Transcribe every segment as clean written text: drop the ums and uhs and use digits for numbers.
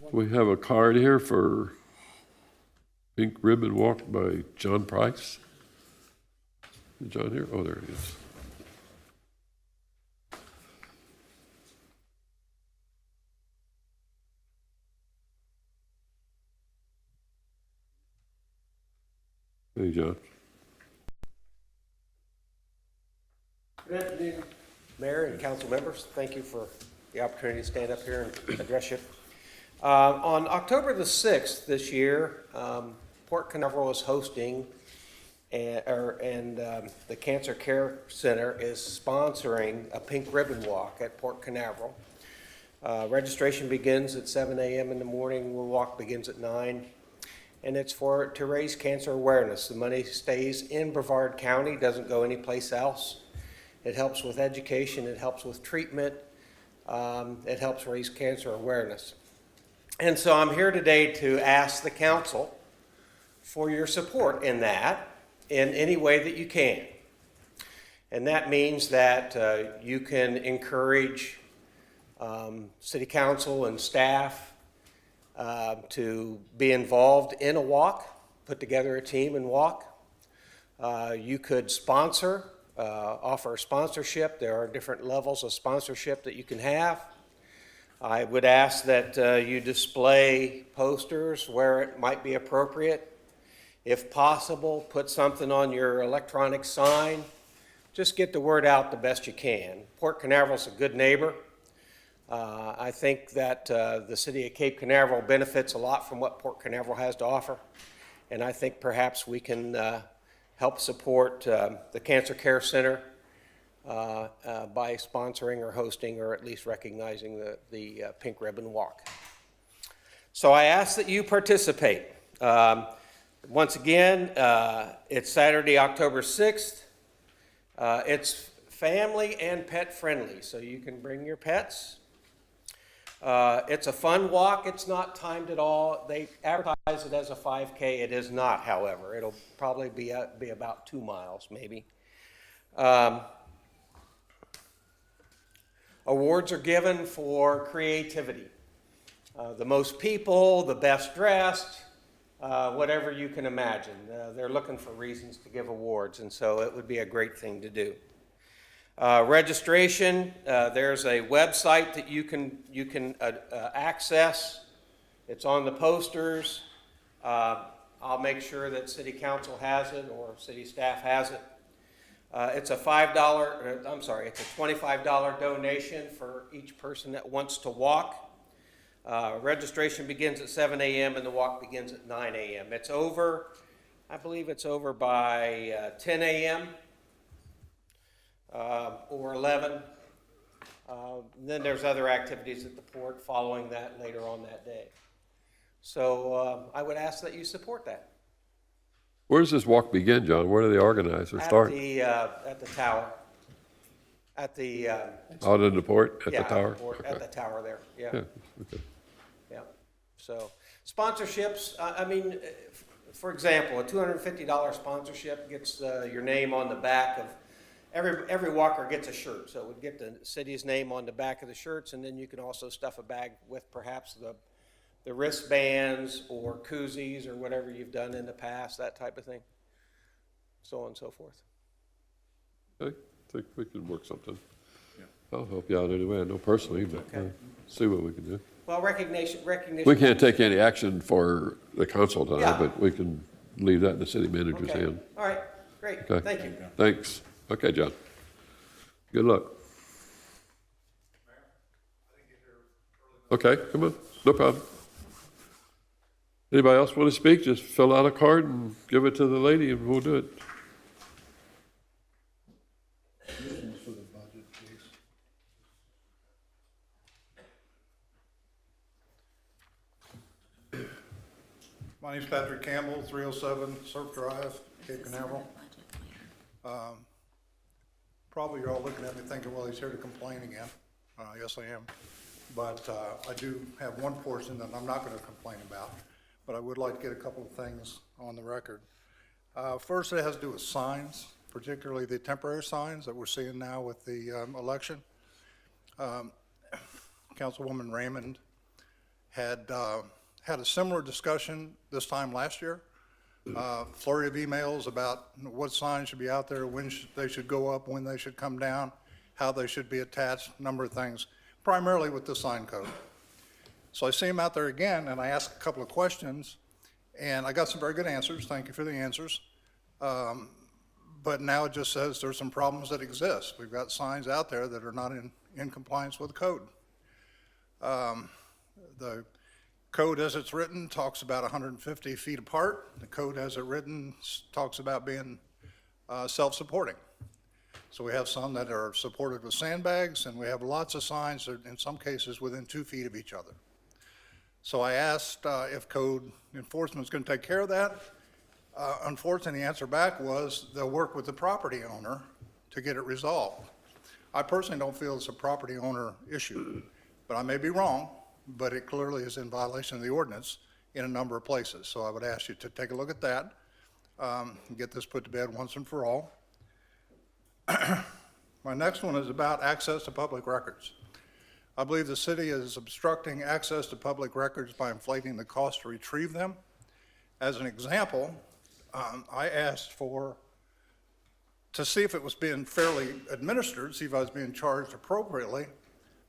We have a card here for Pink Ribbon Walk by John Price. Is John here? Oh, there he is. Hey, John. Good afternoon, Mayor and council members. Thank you for the opportunity to stand up here and address you. On October the 6th this year, Port Canaveral is hosting, the Cancer Care Center is sponsoring a pink ribbon walk at Port Canaveral. Registration begins at 7 a.m. in the morning. The walk begins at 9. And it's to raise cancer awareness. The money stays in Brevard County, doesn't go anyplace else. It helps with education, it helps with treatment, it helps raise cancer awareness. And so I'm here today to ask the council for your support in that, in any way that you can. And that means that you can encourage city council and staff to be involved in a walk, put together a team and walk. You could sponsor, offer sponsorship. There are different levels of sponsorship that you can have. I would ask that you display posters where it might be appropriate. If possible, put something on your electronic sign. Just get the word out the best you can. Port Canaveral's a good neighbor. I think that the city of Cape Canaveral benefits a lot from what Port Canaveral has to offer. And I think perhaps we can help support the Cancer Care Center by sponsoring or hosting or at least recognizing the Pink Ribbon Walk. So I ask that you participate. Once again, it's Saturday, October 6th. It's family and pet friendly, so you can bring your pets. It's a fun walk. It's not timed at all. They advertise it as a 5K. It is not, however. It'll probably be about 2 miles, maybe. Awards are given for creativity. The most people, the best dressed, whatever you can imagine. They're looking for reasons to give awards, and so it would be a great thing to do. Registration, there's a website that you can access. It's on the posters. I'll make sure that city council has it or city staff has it. It's a it's a $25 donation for each person that wants to walk. Registration begins at 7 a.m. and the walk begins at 9 a.m. It's over, I believe it's over by 10 a.m. Or 11. Then there's other activities at the port following that later on that day. So I would ask that you support that. Where does this walk begin, John? Where do they organize or start? At the tower. At the out in the port at the tower. At the tower there. Yeah. Yeah. Okay. Yeah. So sponsorships. I mean, for example, a $250 sponsorship gets your name on the back of. Every walker gets a shirt, so it would get the city's name on the back of the shirts, and then you can also stuff a bag with perhaps the wristbands or koozies or whatever you've done in the past, that type of thing, so on and so forth. Okay. I think we can work something. Yeah. I'll help you out anyway. I know personally, but okay. See what we can do. Well, recognition. We can't take any action for the council tonight, yeah. But we can leave that in the city manager's okay. hand. All right, great. Okay. Thank you. Thanks. Okay, John. Good luck. Okay, come on. No problem. Anybody else want to speak? Just fill out a card and give it to the lady and we'll do it. For the budget, please. My name's Patrick Campbell, 307 Surf Drive, Cape Canaveral. Probably you're all looking at me thinking, well, he's here to complain again. Yes, I am. But I do have one portion that I'm not going to complain about, but I would like to get a couple of things on the record. First, it has to do with signs, particularly the temporary signs that we're seeing now with the election. Councilwoman Raymond had had a similar discussion this time last year. Flurry of emails about what signs should be out there, when they should go up, when they should come down, how they should be attached, a number of things, primarily with the sign code. So I see him out there again, and I asked a couple of questions, and I got some very good answers. Thank you for the answers. But now it just says there's some problems that exist. We've got signs out there that are not in compliance with the code. The code as it's written talks about 150 feet apart. The code as it's written talks about being self-supporting. So we have some that are supported with sandbags, and we have lots of signs that in some cases within 2 feet of each other. So I asked if code enforcement is going to take care of that. Unfortunately, the answer back was they'll work with the property owner to get it resolved. I personally don't feel it's a property owner issue, but I may be wrong, but it clearly is in violation of the ordinance in a number of places. So I would ask you to take a look at that, and get this put to bed once and for all. My next one is about access to public records. I believe the city is obstructing access to public records by inflating the cost to retrieve them. As an example, I asked to see if it was being fairly administered, see if I was being charged appropriately.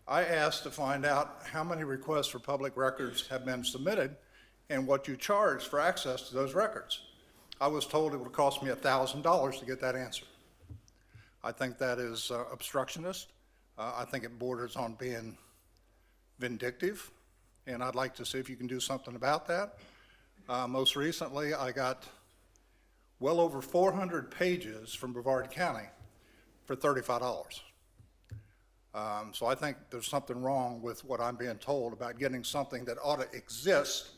I asked to find out how many requests for public records have been submitted and what you charge for access to those records. I was told it would cost me $1,000 to get that answer. I think that is obstructionist. I think it borders on being vindictive, and I'd like to see if you can do something about that. Most recently, I got well over 400 pages from Brevard County for $35. So I think there's something wrong with what I'm being told about getting something that ought to exist.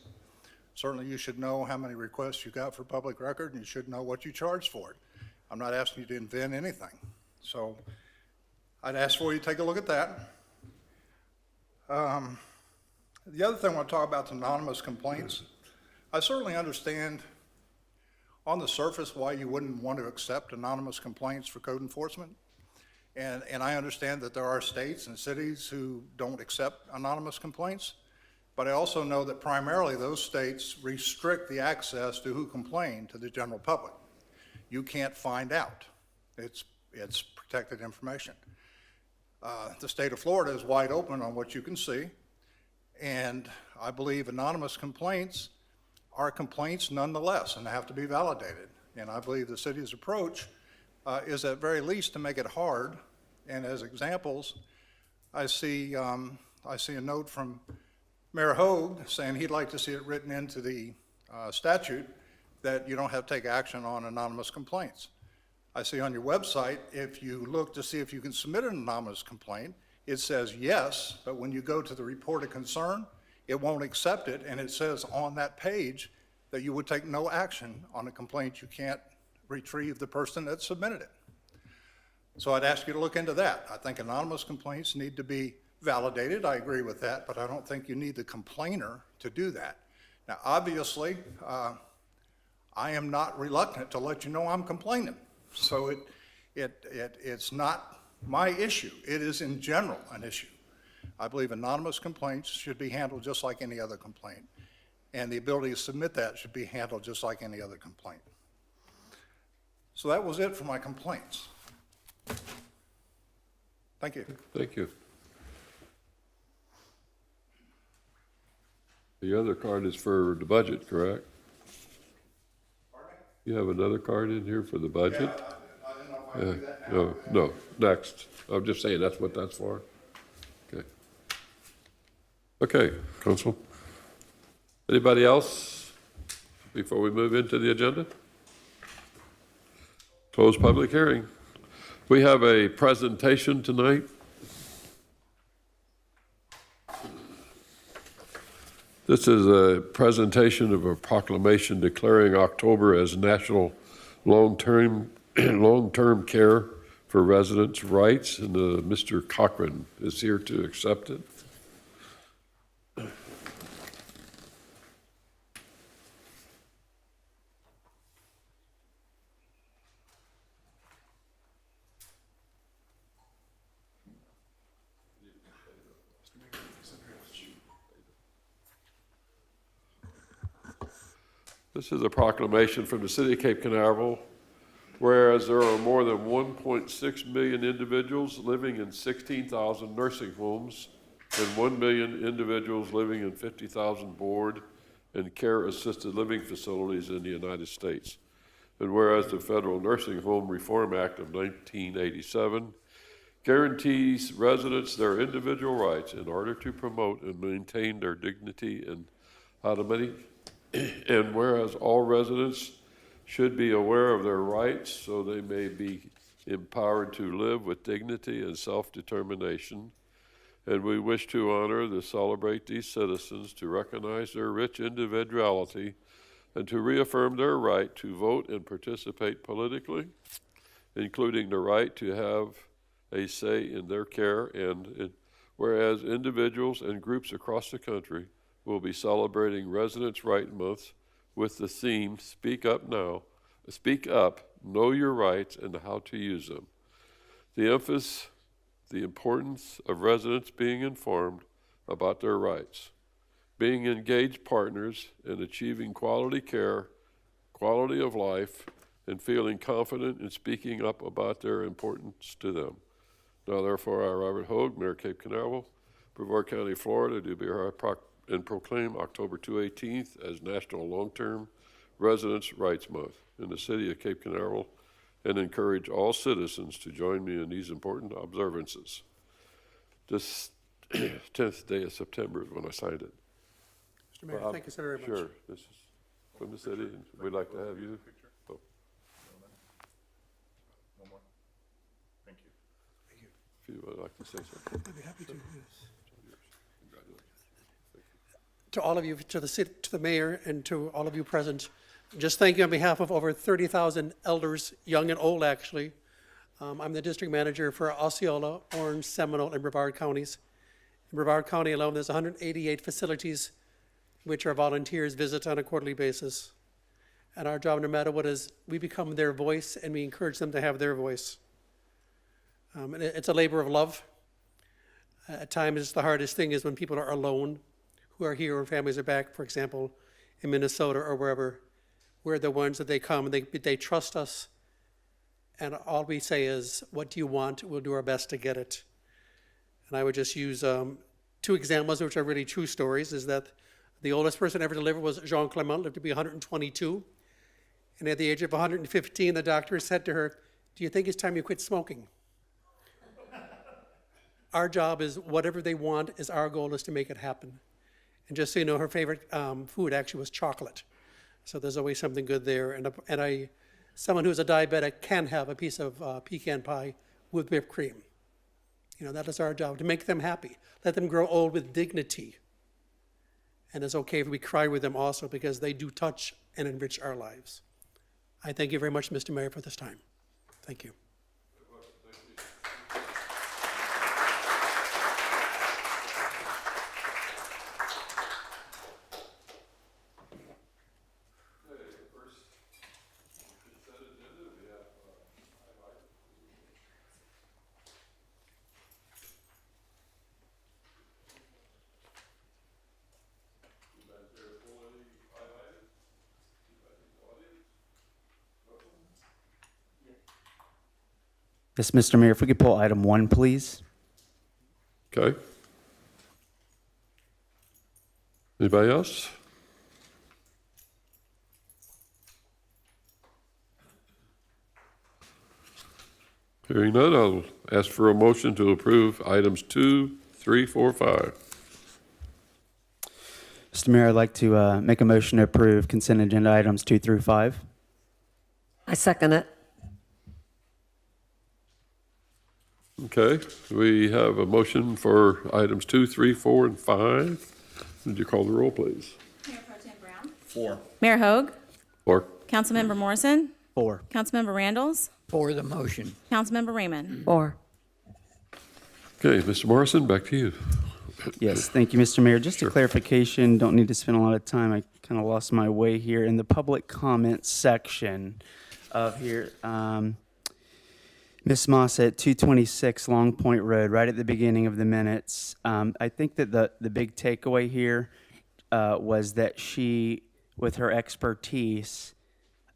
Certainly you should know how many requests you got for public record, and you should know what you charge for it. I'm not asking you to invent anything. So I'd ask for you to take a look at that. The other thing I want to talk about is anonymous complaints. I certainly understand on the surface why you wouldn't want to accept anonymous complaints for code enforcement. And I understand that there are states and cities who don't accept anonymous complaints, but I also know that primarily those states restrict the access to who complained to the general public. You can't find out. It's protected information. The state of Florida is wide open on what you can see, and I believe anonymous complaints are complaints nonetheless, and they have to be validated. And I believe the city's approach is at very least to make it hard. And as examples, I see a note from Mayor Hogue saying he'd like to see it written into the statute that you don't have to take action on anonymous complaints. I see on your website, if you look to see if you can submit an anonymous complaint, it says yes, but when you go to the report of concern, it won't accept it, and it says on that page that you would take no action on a complaint. You can't retrieve the person that submitted it. So I'd ask you to look into that. I think anonymous complaints need to be validated. I agree with that, but I don't think you need the complainer to do that. Now, obviously, I am not reluctant to let you know I'm complaining. So it's not my issue. It is in general an issue. I believe anonymous complaints should be handled just like any other complaint, and the ability to submit that should be handled just like any other complaint. So that was it for my complaints. Thank you. Thank you. The other card is for the budget, correct? Pardon me? You have another card in here for the budget? Yeah, I didn't know if I could do that now. No, next. I'm just saying that's what that's for. Okay. Okay, Council. Anybody else before we move into the agenda? Close public hearing. We have a presentation tonight. This is a presentation of a proclamation declaring October as National Long-Term Care for Residents' Rights, and Mr. Cochran is here to accept it. This is a proclamation from the city of Cape Canaveral. Whereas there are more than 1.6 million individuals living in 16,000 nursing homes and 1 million individuals living in 50,000 board and care-assisted living facilities in the United States. And whereas the Federal Nursing Home Reform Act of 1987 guarantees residents their individual rights in order to promote and maintain their dignity and autonomy. And whereas all residents should be aware of their rights so they may be empowered to live with dignity and self-determination. And we wish to honor and celebrate these citizens, to recognize their rich individuality, and to reaffirm their right to vote and participate politically, including the right to have a say in their care. And whereas individuals and groups across the country will be celebrating Residents' Right Month with the theme, Speak Up Now, Speak Up, Know Your Rights and How to Use Them. The importance of residents being informed about their rights, being engaged partners in achieving quality care, quality of life, and feeling confident in speaking up about their importance to them. Now therefore, I, Robert Hogue, Mayor Cape Canaveral, Brevard County, Florida, do bear and proclaim October 18th as National Long-Term Residents' Rights Month in the city of Cape Canaveral, and encourage all citizens to join me in these important observances. This 10th day of September is when I signed it. Mr. Mayor, thank you so very much. Sure, this is from the city, and we'd like to have you. Oh. No more? Thank you. If you would like to say something. I'd be happy to, yes. Congratulations. To all of you, to the city, to the mayor, and to all of you present, just thank you on behalf of over 30,000 elders, young and old, actually. I'm the district manager for Osceola, Orange, Seminole, and Brevard counties. In Brevard County alone, there's 188 facilities which our volunteers visit on a quarterly basis. And our job, no matter what, is we become their voice and we encourage them to have their voice. And it's a labor of love. At times, the hardest thing is when people are alone, who are here and families are back, for example, in Minnesota or wherever. We're the ones that they come and they trust us. And all we say is, what do you want? We'll do our best to get it. And I would just use two examples, which are really true stories, is that the oldest person ever delivered was Jean Clement, lived to be 122. And at the age of 115, the doctor said to her, do you think it's time you quit smoking? Our job is whatever they want is our goal is to make it happen. And just so you know, her favorite food actually was chocolate. So there's always something good there. And someone who's a diabetic can have a piece of pecan pie with whipped cream. You know, that is our job, to make them happy. Let them grow old with dignity. And it's okay if we cry with them also, because they do touch and enrich our lives. I thank you very much, Mr. Mayor, for this time. Thank you. Yes, Mr. Mayor, if we could pull item 1, please. Okay. Anybody else? Hearing none, I'll ask for a motion to approve items 2, 3, 4, 5. Mr. Mayor, I'd like to make a motion to approve consent agenda items 2 through 5. I second it. Okay, we have a motion for items 2, 3, 4, and 5. Would you call the roll, please? Mayor Pro Tem Brown? 4. Mayor Hogue? Or, Councilmember Morrison? 4. Councilmember Randalls? For the motion. Councilmember Raymond? 4. okay, Mr. Morrison, back to you. Yes, thank you, Mr. Mayor. Just a clarification, don't need to spend a lot of time. I kind of lost my way here in the public comment section of here. Ms. Moss at 226 Long Point Road, right at the beginning of the minutes. I think that the big takeaway here was that she with her expertise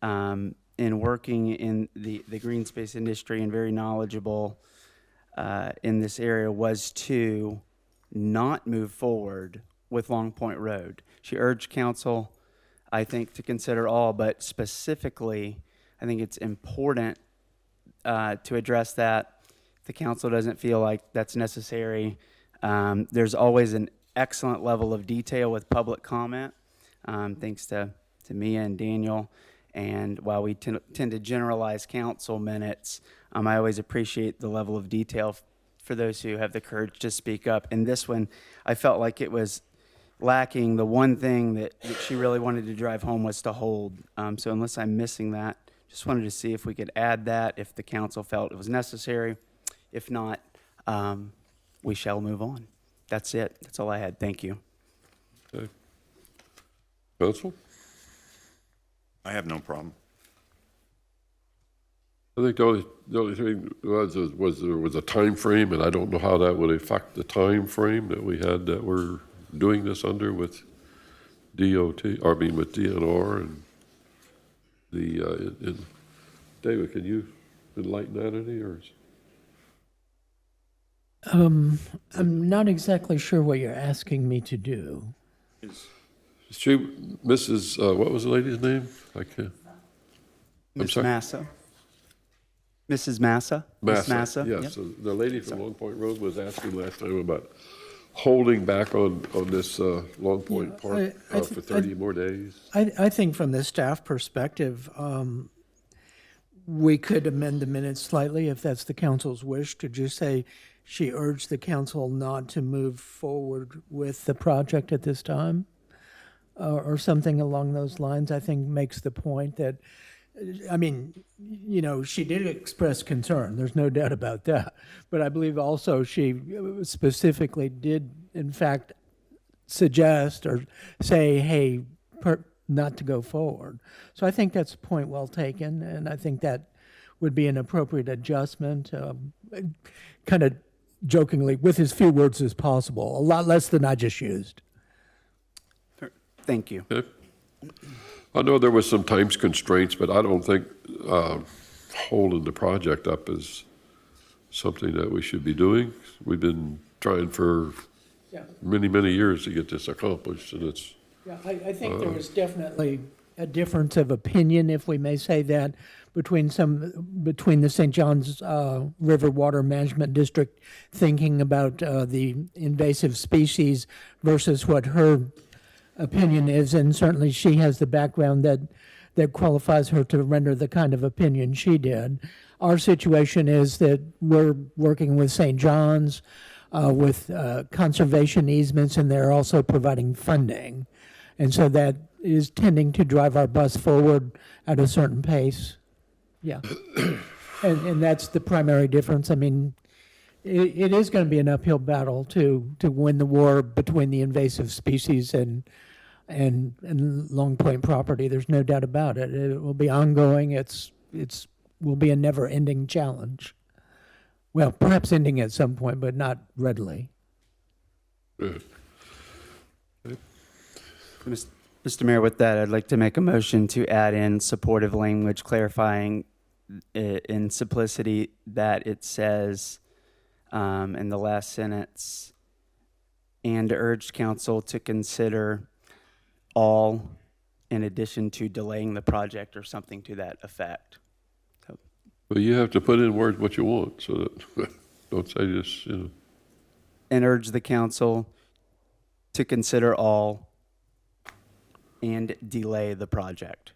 in working in the green space industry and very knowledgeable in this area, was to not move forward with Long Point Road. She urged council, I think, to consider all, but specifically, I think it's important to address that. If the council doesn't feel like that's necessary, there's always an excellent level of detail with public comment, thanks to Mia and Daniel. And while we tend to generalize council minutes, I always appreciate the level of detail for those who have the courage to speak up. And this one, I felt like it was lacking. The one thing that she really wanted to drive home was to hold. So unless I'm missing that, just wanted to see if we could add that, if the council felt it was necessary. If not, we shall move on. That's it. That's all I had. Thank you. Okay. Council? I have no problem. I think the only thing was there was a time frame, and I don't know how that would affect the time frame that we had that we're doing this under with DOT, or I mean with DNR and and David, can you enlighten that any, or? I'm not exactly sure what you're asking me to do. She, Mrs., what was the lady's name? I can't. Ms. sorry? Massa? Mrs. Massa? Ms. Massa? Yes, Yep. so the lady from Long Point Road was asking last time about holding back on this Long Point Park I for 30 more days. I think from the staff perspective, we could amend the minutes slightly if that's the council's wish, to just say she urged the council not to move forward with the project at this time, or something along those lines. I think makes the point that, I mean, you know, she did express concern. There's no doubt about that. But I believe also she specifically did, in fact, suggest or say, hey, not to go forward. So I think that's a point well taken, and I think that would be an appropriate adjustment, kind of jokingly, with as few words as possible, a lot less than I just used. Thank you. Okay. I know there was some time constraints, but I don't think holding the project up is something that we should be doing. We've been trying for many, many years to get this accomplished, and it's. Yeah, I think there was definitely a difference of opinion, if we may say that, between the St. John's River Water Management District thinking about the invasive species versus what her opinion is, and certainly she has the background that qualifies her to render the kind of opinion she did. Our situation is that we're working with St. John's with conservation easements, and they're also providing funding. And so that is tending to drive our bus forward at a certain pace. Yeah. And that's the primary difference. I mean, it is going to be an uphill battle to win the war between the invasive species and Long Point property. There's no doubt about it. It will be ongoing. It will be a never-ending challenge. Well, perhaps ending at some point, but not readily. Mr. Mayor, with that, I'd like to make a motion to add in supportive language clarifying in simplicity that it says in the last sentence, and urged council to consider all in addition to delaying the project, or something to that effect. So, Well, you have to put in words what you want, so that don't say just, and urge the council to consider all and delay the project.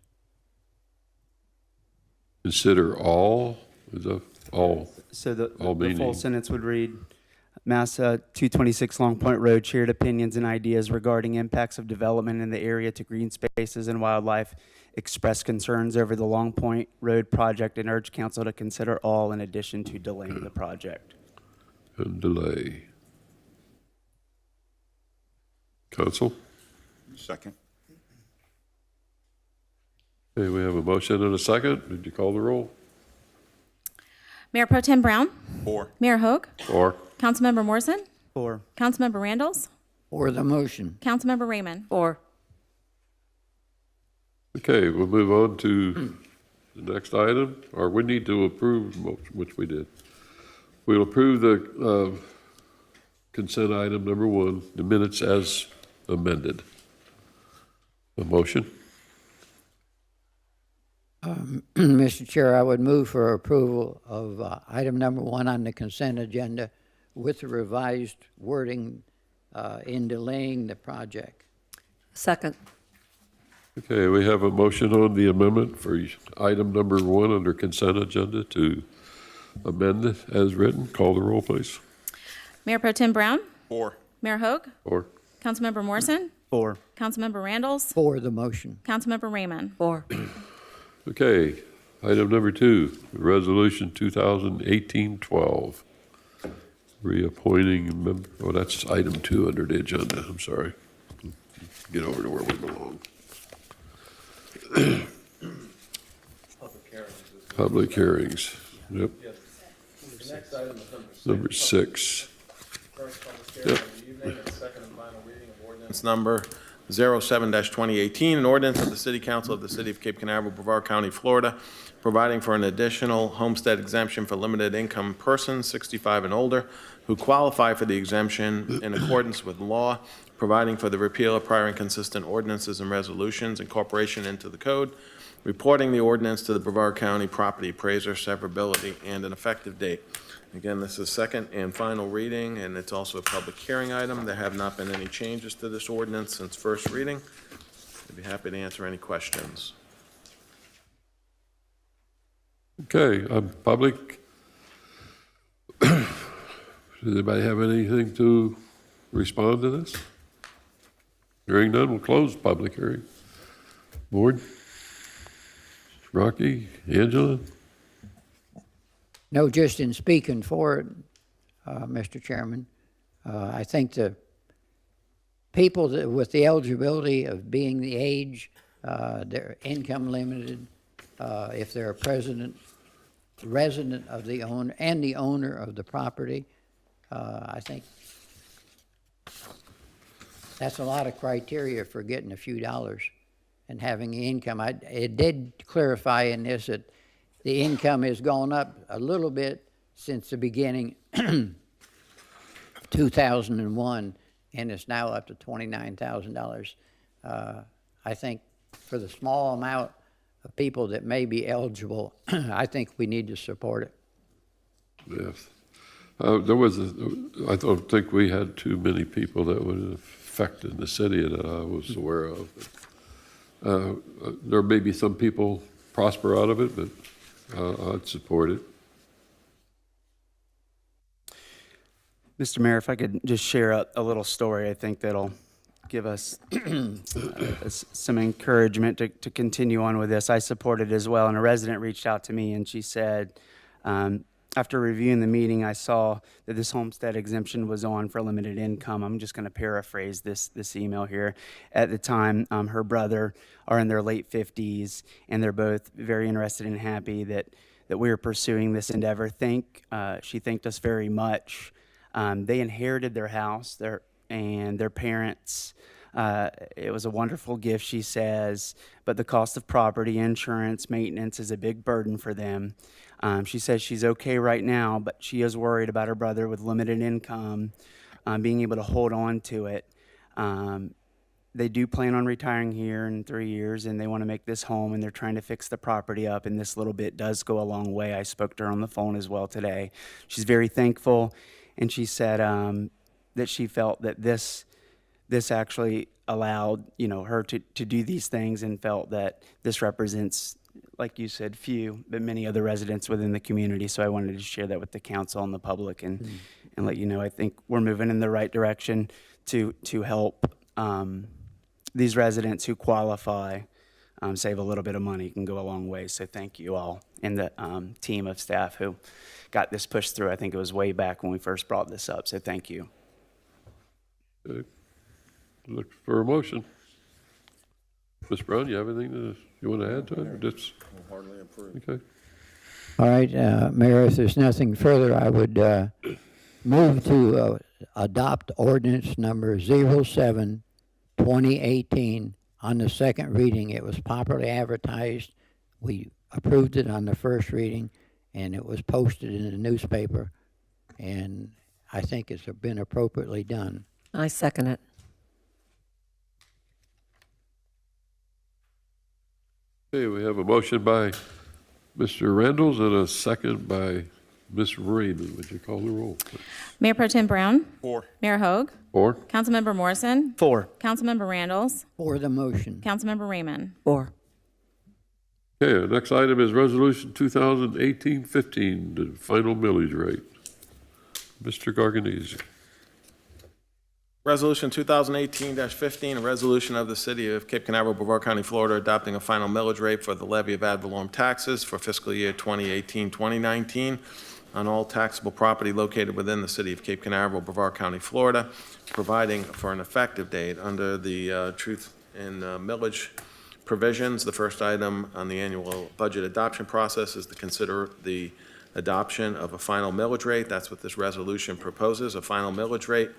consider all, is that all? So the All full meaning- sentence would read, Massa 226 Long Point Road shared opinions and ideas regarding impacts of development in the area to green spaces and wildlife, expressed concerns over the Long Point Road project, and urged council to consider all in addition to delaying the project. And delay. Council? Second. Okay, we have a motion and a second. Did you call the roll? Mayor Pro Tem Brown, 4. Mayor Hogue, Or? Councilmember Morrison, Four. Councilmember Randalls, For the motion. Councilmember Raymond. Or Okay, we'll move on to the next item, or we need to approve, which we did. We'll approve the consent item number 1, the minutes as amended. A motion? Mr. Chair, I would move for approval of item number 1 on the consent agenda with the revised wording in delaying the project. Second. Okay, we have a motion on the amendment for item number 1 under consent agenda to amend it as written. Call the roll, please. Mayor Pro Tem Brown, 4. Mayor Hogue, Or, Councilmember Morrison, 4. Councilmember Randalls, For the motion. Councilmember Raymond. 4. okay, item number 2, Resolution 2018-12. Reappointing member, oh, that's item 2 under the agenda, I'm sorry. Get over to where we belong. Public hearings, yep. The next item is Number 6. first public hearing of the evening and second and final reading of ordinance number 07-2018, an ordinance of the City Council of the City of Cape Canaveral, Brevard County, Florida, providing for an additional homestead exemption for limited income persons 65 and older who qualify for the exemption in accordance with law, providing for the repeal of prior inconsistent ordinances and resolutions, incorporation into the code, reporting the ordinance to the Brevard County Property Appraiser, severability, and an effective date. Again, this is second and final reading, and it's also a public hearing item. There have not been any changes to this ordinance since first reading. I'd be happy to answer any questions. Okay, public. Does anybody have anything to respond to this? Hearing none, we'll close public hearing. Board? Rocky, Angela? No, just in speaking for it, Mr. Chairman, I think the people that, with the eligibility of being the age, they're income limited, if they're a resident of the owner and the owner of the property, I think that's a lot of criteria for getting a few dollars and having income. It did clarify in this that the income has gone up a little bit since the beginning of 2001, and it's now up to $29,000. I think for the small amount of people that may be eligible, I think we need to support it. Yes. I don't think we had too many people that would affect in the city that I was aware of. There may be some people prosper out of it, but I'd support it. Mr. Mayor, if I could just share a little story, I think that'll give us some encouragement to continue on with this. I support it as well, and a resident reached out to me and she said, after reviewing the meeting, I saw that this homestead exemption was on for limited income. I'm just going to paraphrase this email here. At the time, her brother are in their late 50s, and they're both very interested and happy that we are pursuing this endeavor. She thanked us very much. They inherited their house, and their parents. It was a wonderful gift, she says, but the cost of property, insurance, maintenance is a big burden for them. She says she's okay right now, but she is worried about her brother with limited income, being able to hold on to it. They do plan on retiring here in 3 years, and they want to make this home, and they're trying to fix the property up, and this little bit does go a long way. I spoke to her on the phone as well today. She's very thankful, and she said that she felt that this actually allowed, her to do these things, and felt that this represents, like you said, few, but many other residents within the community. So I wanted to share that with the council and the public and let you know, I think we're moving in the right direction to help these residents who qualify save a little bit of money. Can go a long way. So thank you all and the team of staff who got this pushed through. I think it was way back when we first brought this up. So thank you. Okay. Look for a motion. Ms. Brown, you have anything you want to add to it? That's Hardly approved. okay. All right, Mayor, if there's nothing further, I would move to adopt ordinance number 07-2018 on the second reading. It was properly advertised. We approved it on the first reading, and it was posted in the newspaper, and I think it's been appropriately done. I second it. Okay, we have a motion by Mr. Randalls and a second by Ms. Raymond. Would you call the roll, please? Mayor Pro Tem Brown? Four. Mayor Hogue? Or, Councilmember Morrison? Four. Councilmember Randalls? For the motion. Councilmember Raymond? 4. okay, the next item is Resolution 2018-15, the final millage rate. Mr. Garganese. Resolution 2018-15, a resolution of the City of Cape Canaveral, Brevard County, Florida, adopting a final millage rate for the levy of ad valorem taxes for fiscal year 2018-2019 on all taxable property located within the City of Cape Canaveral, Brevard County, Florida, providing for an effective date under the truth in millage provisions. The first item on the annual budget adoption process is to consider the adoption of a final millage rate. That's what this resolution proposes, a final millage rate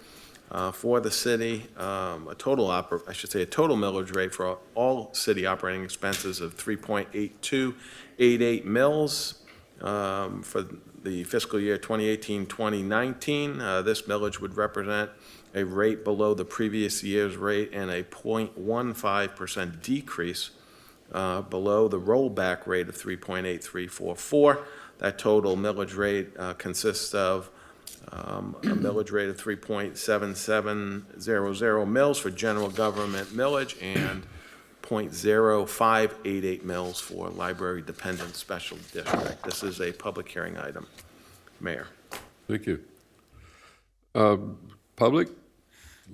for the city, a total millage rate for all city operating expenses of 3.8288 mils for the fiscal year 2018-2019. This millage would represent a rate below the previous year's rate and a 0.15% decrease below the rollback rate of 3.8344. That total millage rate consists of a millage rate of 3.7700 mils for general government millage and 0.0588 mils for library dependent special district. This is a public hearing item. Mayor. Thank you. Public,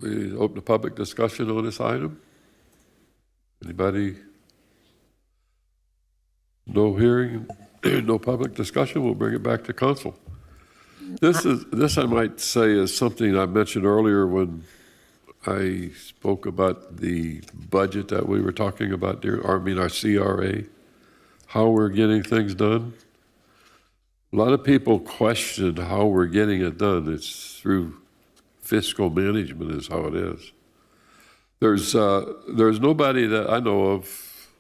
we open the public discussion on this item. Anybody? No hearing, no public discussion, we'll bring it back to council. This I might say is something I mentioned earlier when I spoke about the budget that we were talking about, our CRA, how we're getting things done. A lot of people question how we're getting it done. It's through fiscal management is how it is. There's nobody that I know of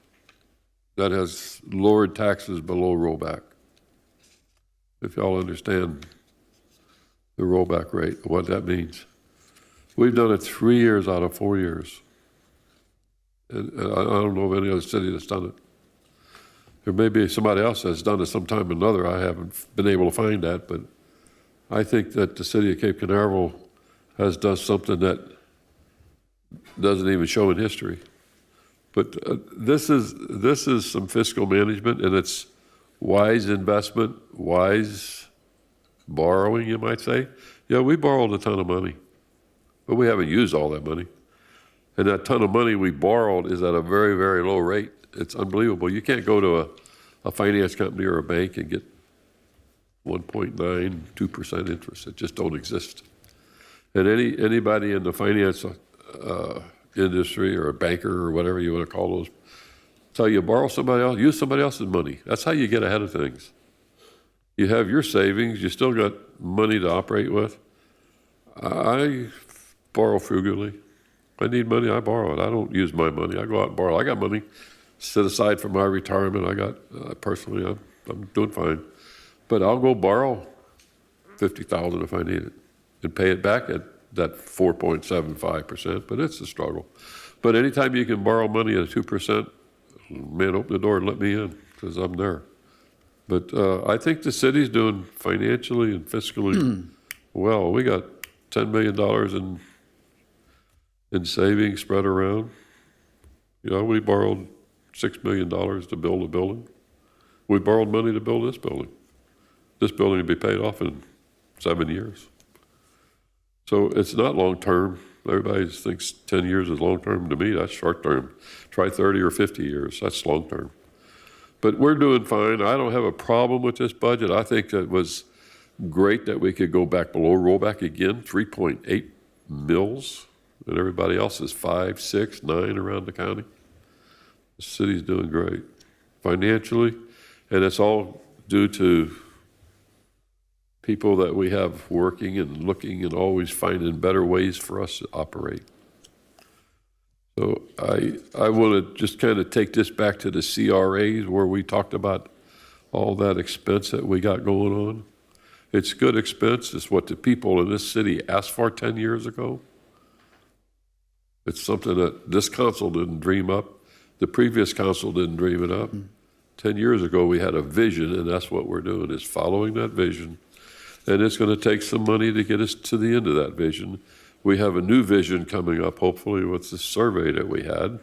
that has lowered taxes below rollback. If y'all understand the rollback rate, what that means. We've done it 3 years out of 4 years. And I don't know of any other city that's done it. There may be somebody else that's done it sometime or another. I haven't been able to find that, but I think that the city of Cape Canaveral has done something that doesn't even show in history. But this is some fiscal management, and it's wise investment, wise borrowing, you might say. Yeah, we borrowed a ton of money, but we haven't used all that money. And that ton of money we borrowed is at a very, very low rate. It's unbelievable. You can't go to a finance company or a bank and get 1.9%, 2% interest. It just don't exist. And anybody in the finance industry or a banker or whatever you want to call those, tell you borrow somebody else, use somebody else's money. That's how you get ahead of things. You have your savings, you still got money to operate with. I borrow frugally. I need money, I borrow it. I don't use my money. I go out and borrow. I got money set aside for my retirement. I got, personally, I'm doing fine. But I'll go borrow $50,000 if I need it and pay it back at that 4.75%, but it's a struggle. But anytime you can borrow money at 2%, man, open the door and let me in, because I'm there. But I think the city's doing financially and fiscally well. We got $10 million in savings spread around. You know, we borrowed $6 million to build a building. We borrowed money to build this building. This building will be paid off in 7 years. So it's not long-term. Everybody thinks 10 years is long-term. To me, that's short-term. Try 30 or 50 years. That's long-term. But we're doing fine. I don't have a problem with this budget. I think it was great that we could go back below rollback again, 3.8 mils, and everybody else is 5, 6, 9 around the county. The city's doing great financially, and it's all due to people that we have working and looking and always finding better ways for us to operate. So I want to just kind of take this back to the CRAs where we talked about all that expense that we got going on. It's good expense. It's what the people in this city asked for 10 years ago. It's something that this council didn't dream up. The previous council didn't dream it up. 10 years ago, we had a vision, and that's what we're doing, is following that vision. And it's going to take some money to get us to the end of that vision. We have a new vision coming up, hopefully, with the survey that we had.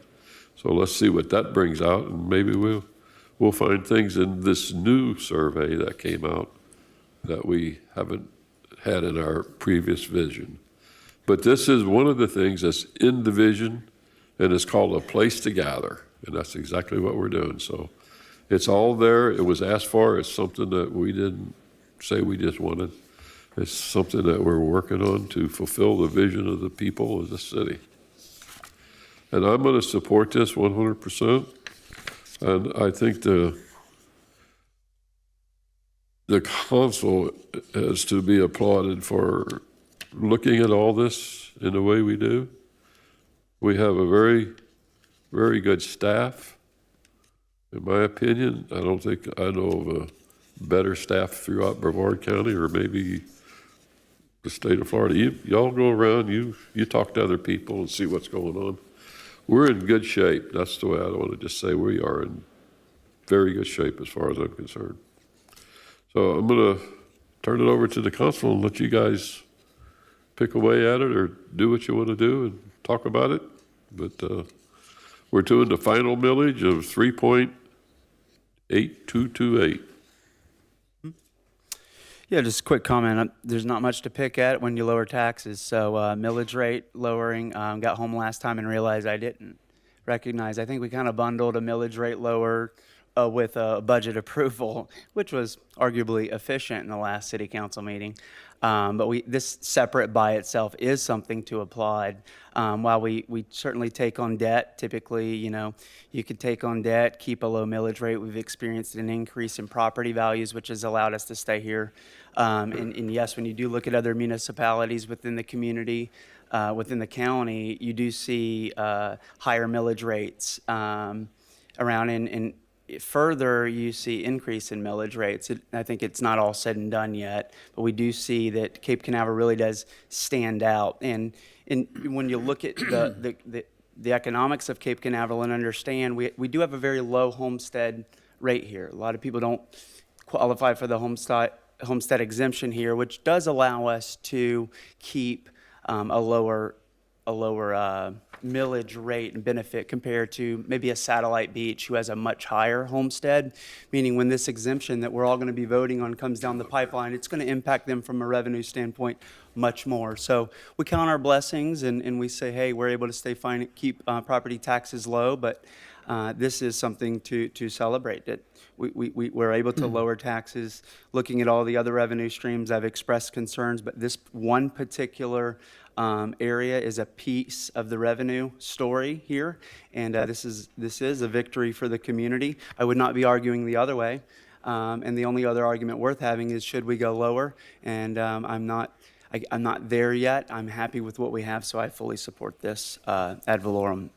So let's see what that brings out, and maybe we'll find things in this new survey that came out that we haven't had in our previous vision. But this is one of the things that's in the vision, and it's called A Place to Gather, and that's exactly what we're doing. So it's all there. It was asked for. It's something that we didn't say we just wanted. It's something that we're working on to fulfill the vision of the people of the city. And I'm going to support this 100%. And I think the council is to be applauded for looking at all this in the way we do. We have a very, very good staff. In my opinion, I don't think I know of a better staff throughout Brevard County or maybe the state of Florida. Y'all go around, you talk to other people and see what's going on. We're in good shape. That's the way I want to just say we are in very good shape as far as I'm concerned. So I'm going to turn it over to the council and let you guys pick away at it or do what you want to do and talk about it. But we're doing the final millage of 3.8228. Yeah, just a quick comment. There's not much to pick at when you lower taxes. So millage rate lowering, got home last time and realized I didn't recognize. I think we kind of bundled a millage rate lower with a budget approval, which was arguably efficient in the last city council meeting. But this separate by itself is something to applaud. While we certainly take on debt, typically, you could take on debt, keep a low millage rate. We've experienced an increase in property values, which has allowed us to stay here. And yes, when you do look at other municipalities within the community, within the county, you do see higher millage rates around and further, you see increase in millage rates. I think it's not all said and done yet, but we do see that Cape Canaveral really does stand out. And when you look at the economics of Cape Canaveral and understand, we do have a very low homestead rate here. A lot of people don't qualify for the homestead exemption here, which does allow us to keep a lower millage rate and benefit compared to maybe a satellite beach who has a much higher homestead, meaning when this exemption that we're all going to be voting on comes down the pipeline, it's going to impact them from a revenue standpoint much more. So we count our blessings and we say, hey, we're able to stay fine, keep property taxes low, but this is something to celebrate. That we're able to lower taxes. Looking at all the other revenue streams, I've expressed concerns, but this one particular area is a piece of the revenue story here, and this is a victory for the community. I would not be arguing the other way, and the only other argument worth having is should we go lower? And I'm not there yet. I'm happy with what we have, so I fully support this ad valorem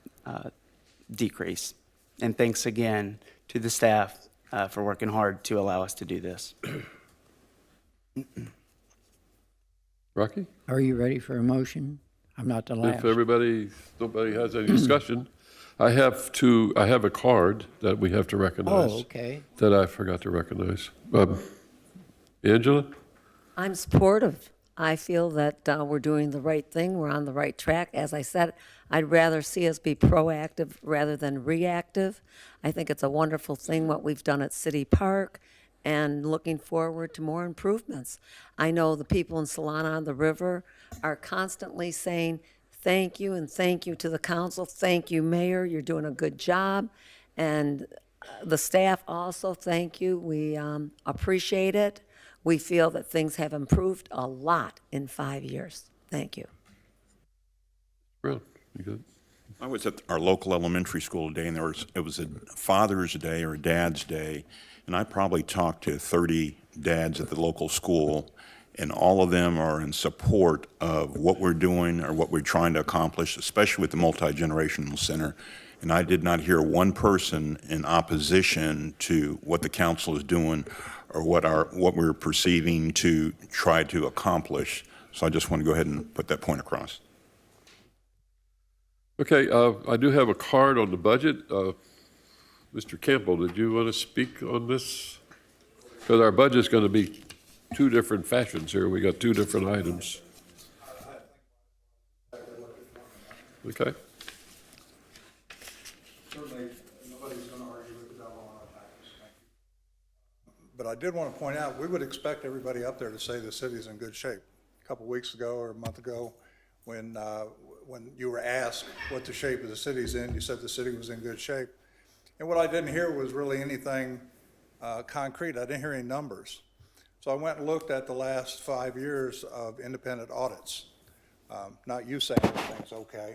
decrease. And thanks again to the staff for working hard to allow us to do this. Rocky? Are you ready for a motion? I'm not the last. If nobody has any discussion, I have a card that we have to recognize. Oh, okay. That I forgot to recognize. Angela? I'm supportive. I feel that we're doing the right thing. We're on the right track. As I said, I'd rather see us be proactive rather than reactive. I think it's a wonderful thing what we've done at City Park and looking forward to more improvements. I know the people in Solana on the River are constantly saying thank you and thank you to the council. Thank you, Mayor. You're doing a good job. And the staff also, thank you. We appreciate it. We feel that things have improved a lot in 5 years. Thank you. Brown, you good? I was at our local elementary school today, and it was a Father's Day or a Dad's Day, and I probably talked to 30 dads at the local school, and all of them are in support of what we're doing or what we're trying to accomplish, especially with the multi-generational center. And I did not hear one person in opposition to what the council is doing or what we're perceiving to try to accomplish. So I just want to go ahead and put that point across. Okay, I do have a card on the budget. Mr. Campbell, did you want to speak on this? Because our budget's going to be two different fashions here. We got two different items. Okay. Certainly, nobody's going to argue with the devil on our taxes. But I did want to point out, we would expect everybody up there to say the city's in good shape. A couple weeks ago or a month ago, when you were asked what the shape of the city's in, you said the city was in good shape. And what I didn't hear was really anything concrete. I didn't hear any numbers. So I went and looked at the last 5 years of independent audits. Not you saying everything's okay,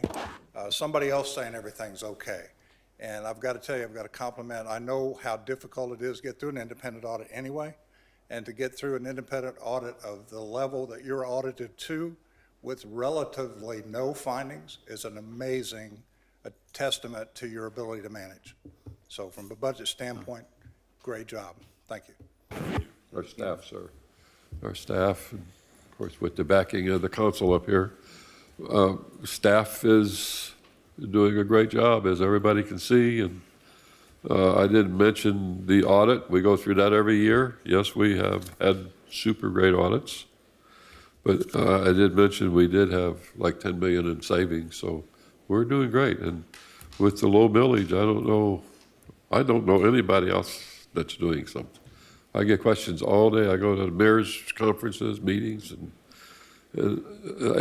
somebody else saying everything's okay. And I've got to tell you, I've got to compliment, I know how difficult it is to get through an independent audit anyway, and to get through an independent audit of the level that you're audited to with relatively no findings is an amazing testament to your ability to manage. So from a budget standpoint, great job. Thank you. Our staff, sir. Our staff, and of course, with the backing of the council up here, staff is doing a great job, as everybody can see. And I did mention the audit. We go through that every year. Yes, we have had super great audits. But I did mention we did have like 10 million in savings, so we're doing great. And with the low millage, I don't know anybody else that's doing something. I get questions all day. I go to the mayor's conferences, meetings, and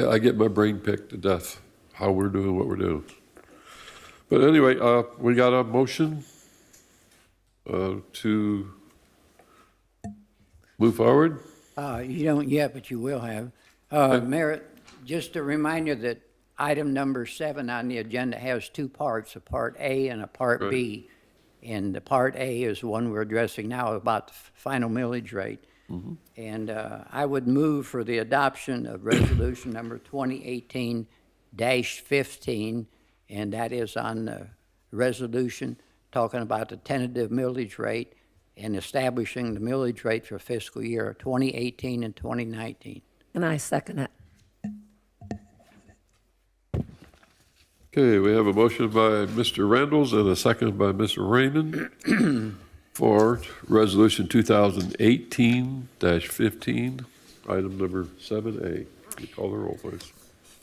I get my brain picked to death how we're doing what we're doing. But anyway, we got a motion to move forward. You don't yet, but you will have. Mayor, just a reminder that item number 7 on the agenda has two parts, a Part A and a Part B. And the Part A is the one we're addressing now about the final millage rate. Mm-hmm. And I would move for the adoption of resolution number 2018-15, and that is on the resolution talking about the tentative millage rate and establishing the millage rate for fiscal year 2018 and 2019. And I second it. Okay, we have a motion by Mr. Randalls and a second by Mr. Raymond for Resolution 2018-15, item number 7A. You call the roll, please.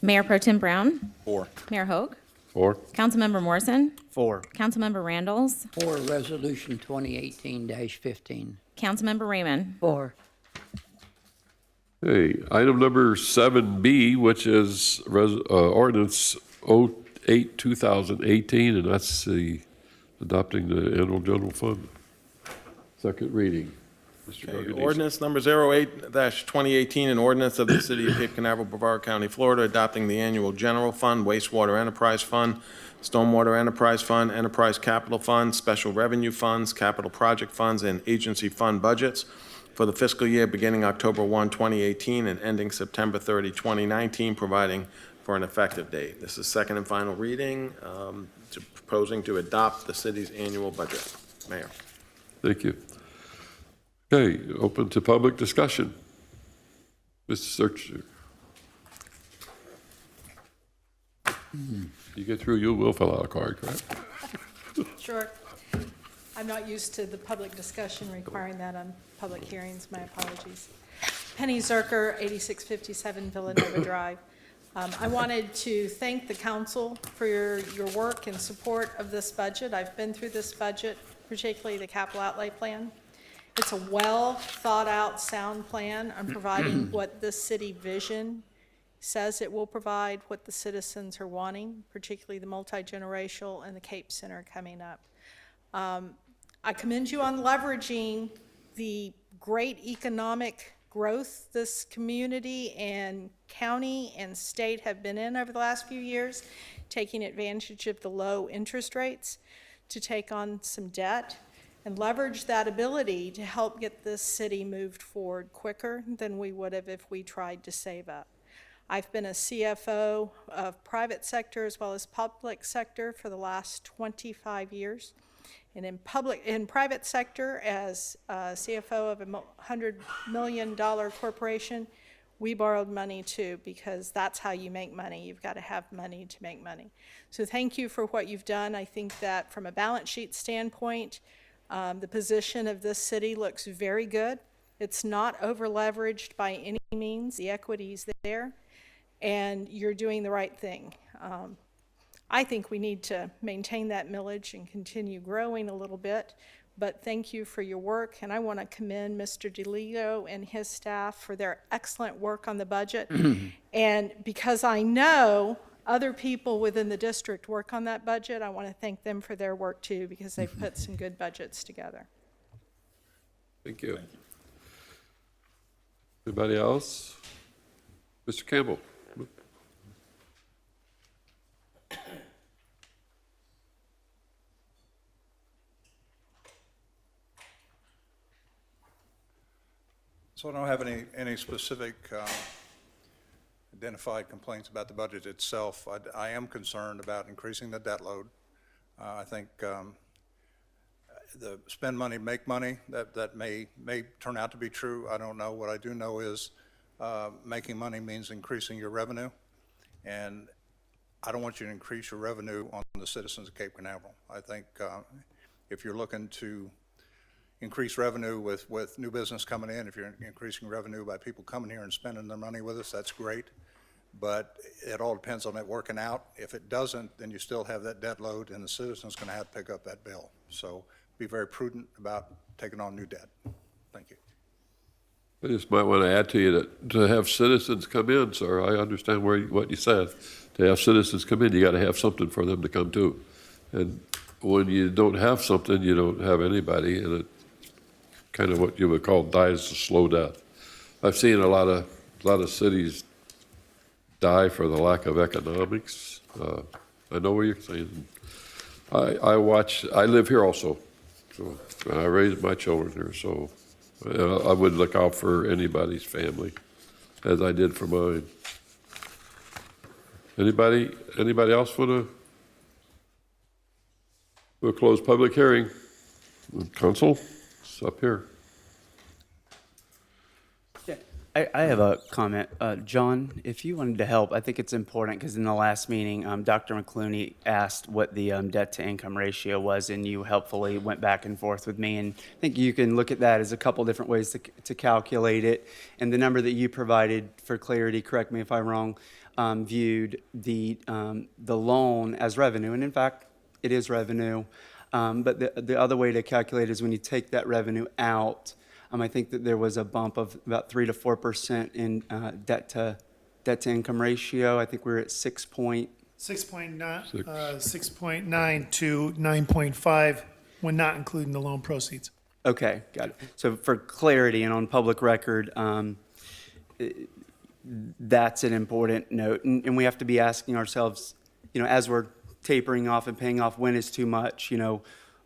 Mayor Pro Tem Brown? 4. Mayor Hogue? 4. Councilmember Morrison? 4. Councilmember Randalls? For resolution 2018-15. Councilmember Raymond? 4. Okay, item number 7B, which is ordinance 08-2018, and that's the adopting the annual general fund. Second reading. Mr. Gargadese. Ordinance number 08-2018, an ordinance of the City of Cape Canaveral, Brevard County, Florida, adopting the annual general fund, wastewater enterprise fund, stormwater enterprise fund, enterprise capital fund, special revenue funds, capital project funds, and agency fund budgets for the fiscal year beginning October 1, 2018, and ending September 30, 2019, providing for an effective date. This is second and final reading, proposing to adopt the city's annual budget. Mayor. Thank you. Okay, open to public discussion. Mr. Searcher. You get through, you will fill out a card, correct? Sure. I'm not used to the public discussion requiring that on public hearings. My apologies. Penny Zerker, 8657 Villanova Drive. I wanted to thank the council for your work and support of this budget. I've been through this budget, particularly the capital outlay plan. It's a well-thought-out, sound plan on providing what this city vision says it will provide, what the citizens are wanting, particularly the multi-generational and the Cape Center coming up. I commend you on leveraging the great economic growth this community and county and state have been in over the last few years, taking advantage of the low interest rates to take on some debt. and leverage that ability to help get this city moved forward quicker than we would have if we tried to save up. I've been a CFO of private sector as well as public sector for the last 25 years. And in private sector, as CFO of a $100 million corporation, we borrowed money too, because that's how you make money. You've got to have money to make money. So thank you for what you've done. I think that from a balance sheet standpoint, the position of this city looks very good. It's not over-leveraged by any means. The equity's there, and you're doing the right thing. I think we need to maintain that millage and continue growing a little bit, but thank you for your work, and I want to commend Mr. DeLeo and his staff for their excellent work on the budget. And because I know other people within the district work on that budget, I want to thank them for their work too, because they've put some good budgets together. Thank you. Anybody else? Mr. Campbell? So I don't have any specific identified complaints about the budget itself. I am concerned about increasing the debt load. I think the spend money, make money, that may turn out to be true. I don't know. What I do know is making money means increasing your revenue, and I don't want you to increase your revenue on the citizens of Cape Canaveral. I think if you're looking to increase revenue with new business coming in, if you're increasing revenue by people coming here and spending their money with us, that's great. But it all depends on it working out. If it doesn't, then you still have that debt load, and the citizen's going to have to pick up that bill. So be very prudent about taking on new debt. Thank you. I just might want to add to you that to have citizens come in, sir, I understand what you said. To have citizens come in, you got to have something for them to come to. And when you don't have something, you don't have anybody, and it's kind of what you would call dies a slow death. I've seen a lot of cities die for the lack of economics. I know what you're saying. I live here also, so I raised my children here, so I would look out for anybody's family, as I did for mine. Anybody else want to? We'll close public hearing. Council, it's up here. I have a comment. John, if you wanted to help, I think it's important because in the last meeting, Dr. McClooney asked what the debt-to-income ratio was, and you helpfully went back and forth with me. And I think you can look at that as a couple different ways to calculate it. And the number that you provided, for clarity, correct me if I'm wrong, viewed the loan as revenue. And in fact, it is revenue. But the other way to calculate is when you take that revenue out. I think that there was a bump of about 3 to 4% in debt to income ratio. I think we're at 6.9 to 9.5 when not including the loan proceeds. Okay, got it. So for clarity and on public record, that's an important note, and we have to be asking ourselves, as we're tapering off and paying off, when is too much?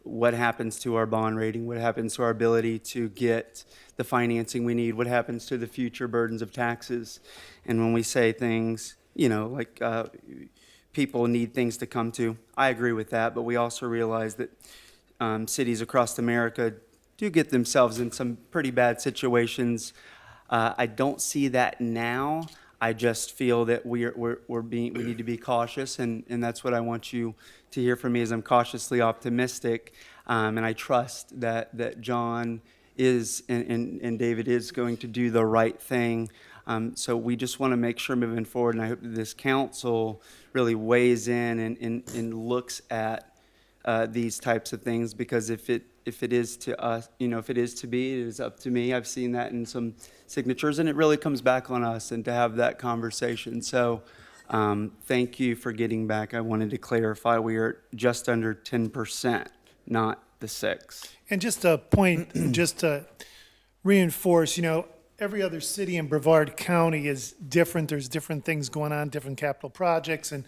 What happens to our bond rating? What happens to our ability to get the financing we need? What happens to the future burdens of taxes? And when we say things, like people need things to come to, I agree with that, but we also realize that cities across America do get themselves in some pretty bad situations. I don't see that now. I just feel that we need to be cautious, and that's what I want you to hear from me. Is I'm cautiously optimistic, and I trust that John is and David is going to do the right thing. So we just want to make sure moving forward, and I hope that this council really weighs in and looks at these types of things, because if it is to us, if it is to be, it is up to me. I've seen that in some signatures, and it really comes back on us and to have that conversation. So thank you for getting back. I wanted to clarify we are just under 10%, not the 6. And just a point, just to reinforce, every other city in Brevard County is different. There's different things going on, different capital projects and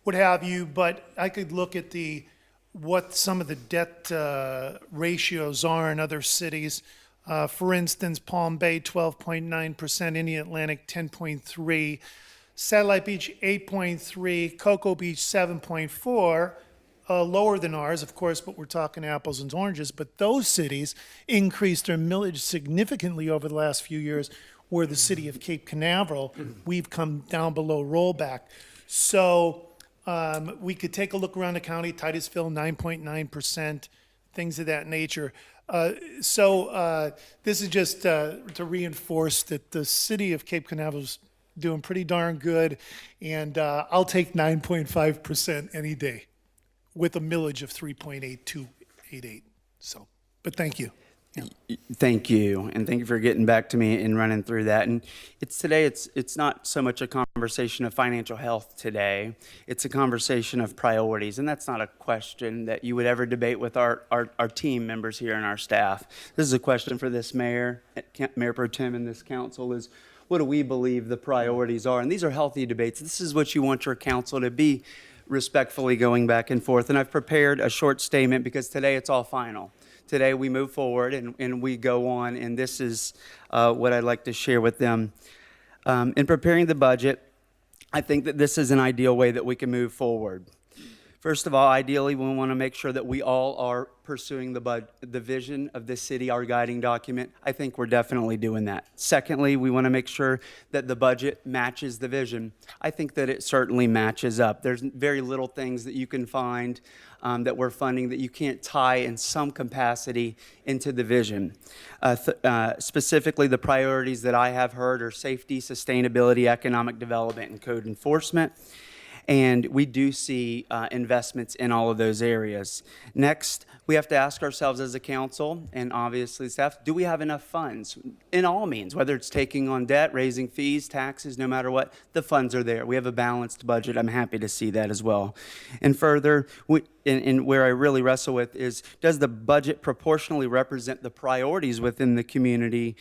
what have you. But I could look at the what some of the debt ratios are in other cities. For instance, Palm Bay, 12.9%, Indian Atlantic, 10.3%, Satellite Beach, 8.3%, Cocoa Beach, 7.4%, lower than ours, of course, but we're talking apples and oranges. But those cities increased their millage significantly over the last few years, where the city of Cape Canaveral, we've come down below rollback. So we could take a look around the county, Titusville, 9.9%, things of that nature. So this is just to reinforce that the city of Cape Canaveral's doing pretty darn good, and I'll take 9.5% any day with a millage of 3.8288. So, but thank you. Thank you, and thank you for getting back to me and running through that. And it's not so much a conversation of financial health today. It's a conversation of priorities, and that's not a question that you would ever debate with our team members here and our staff. This is a question for this mayor, Mayor Pro Tem, and this council is, what do we believe the priorities are? And these are healthy debates. This is what you want your council to be, respectfully going back and forth. And I've prepared a short statement because today it's all final. Today we move forward and we go on, and this is what I'd like to share with them. In preparing the budget, I think that this is an ideal way that we can move forward. First of all, ideally, we want to make sure that we all are pursuing the vision of this city, our guiding document. I think we're definitely doing that. Secondly, we want to make sure that the budget matches the vision. I think that it certainly matches up. There's very little things that you can find that we're funding that you can't tie in some capacity into the vision. Specifically, the priorities that I have heard are safety, sustainability, economic development, and code enforcement. And we do see investments in all of those areas. Next, we have to ask ourselves as a council, and obviously staff, do we have enough funds in all means, whether it's taking on debt, raising fees, taxes, no matter what, the funds are there. We have a balanced budget. I'm happy to see that as well. And further, and where I really wrestle with is, does the budget proportionally represent the priorities within the community,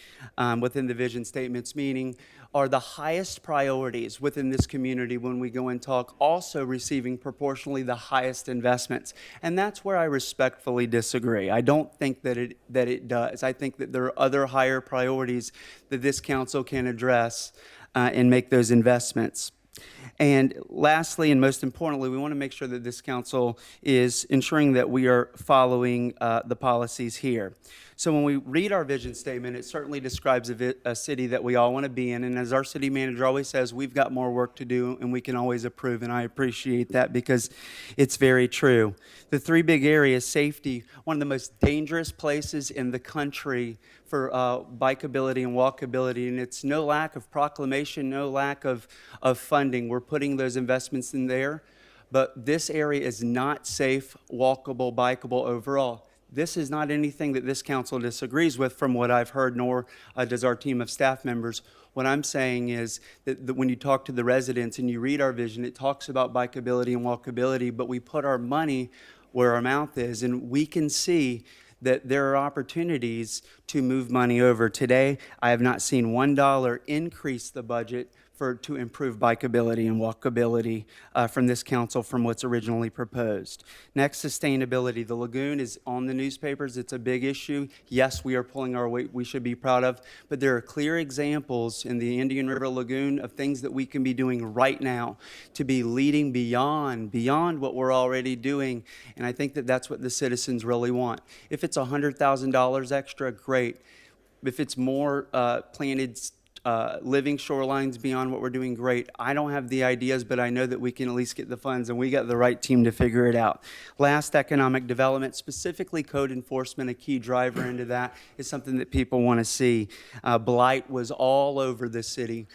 within the vision statements, meaning, are the highest priorities within this community when we go and talk also receiving proportionally the highest investments? And that's where I respectfully disagree. I don't think that it does. I think that there are other higher priorities that this council can address and make those investments. And lastly, and most importantly, we want to make sure that this council is ensuring that we are following the policies here. So when we read our vision statement, it certainly describes a city that we all want to be in. And as our city manager always says, we've got more work to do and we can always improve. And I appreciate that because it's very true. The three big areas: safety, one of the most dangerous places in the country for bikeability and walkability. And it's no lack of proclamation, no lack of funding. We're putting those investments in there. But this area is not safe, walkable, bikeable overall. This is not anything that this council disagrees with from what I've heard, nor does our team of staff members. What I'm saying is that when you talk to the residents and you read our vision, it talks about bikeability and walkability, but we put our money where our mouth is, and we can see that there are opportunities to move money over. Today, I have not seen $1 increase the budget to improve bikeability and walkability from this council from what's originally proposed. Next, sustainability. The lagoon is on the newspapers. It's a big issue. Yes, we are pulling our weight we should be proud of, but there are clear examples in the Indian River Lagoon of things that we can be doing right now to be leading beyond what we're already doing, and I think that that's what the citizens really want. If it's $100,000 extra, great. If it's more planted living shorelines beyond what we're doing, great. I don't have the ideas, but I know that we can at least get the funds, and we got the right team to figure it out. Last, economic development, specifically code enforcement, a key driver into that is something that people want to see. Blight was all over the city.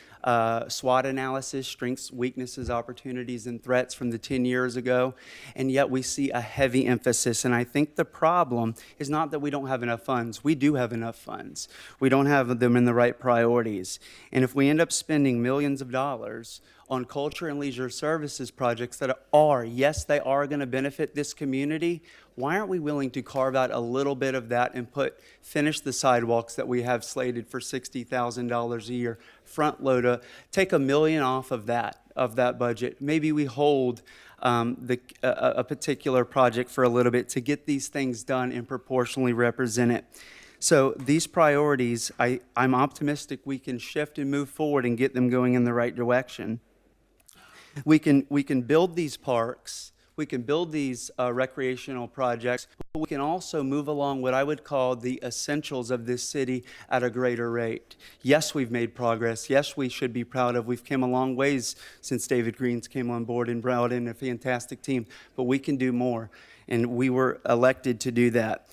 SWOT analysis, strengths, weaknesses, opportunities, and threats from the 10 years ago, and yet we see a heavy emphasis. And I think the problem is not that we don't have enough funds. We do have enough funds. We don't have them in the right priorities. And if we end up spending millions of dollars on culture and leisure services projects that are, yes, they are going to benefit this community, why aren't we willing to carve out a little bit of that and finish the sidewalks that we have slated for $60,000 a year, front load, take $1 million off of that, of that budget. Maybe we hold a particular project for a little bit to get these things done and proportionally represent it. So these priorities, I'm optimistic we can shift and move forward and get them going in the right direction. We can build these parks, we can build these recreational projects, but we can also move along what I would call the essentials of this city at a greater rate. Yes, we've made progress. Yes, we should be proud of. We've come a long ways since David Greens came on board and brought in a fantastic team, but we can do more, and we were elected to do that.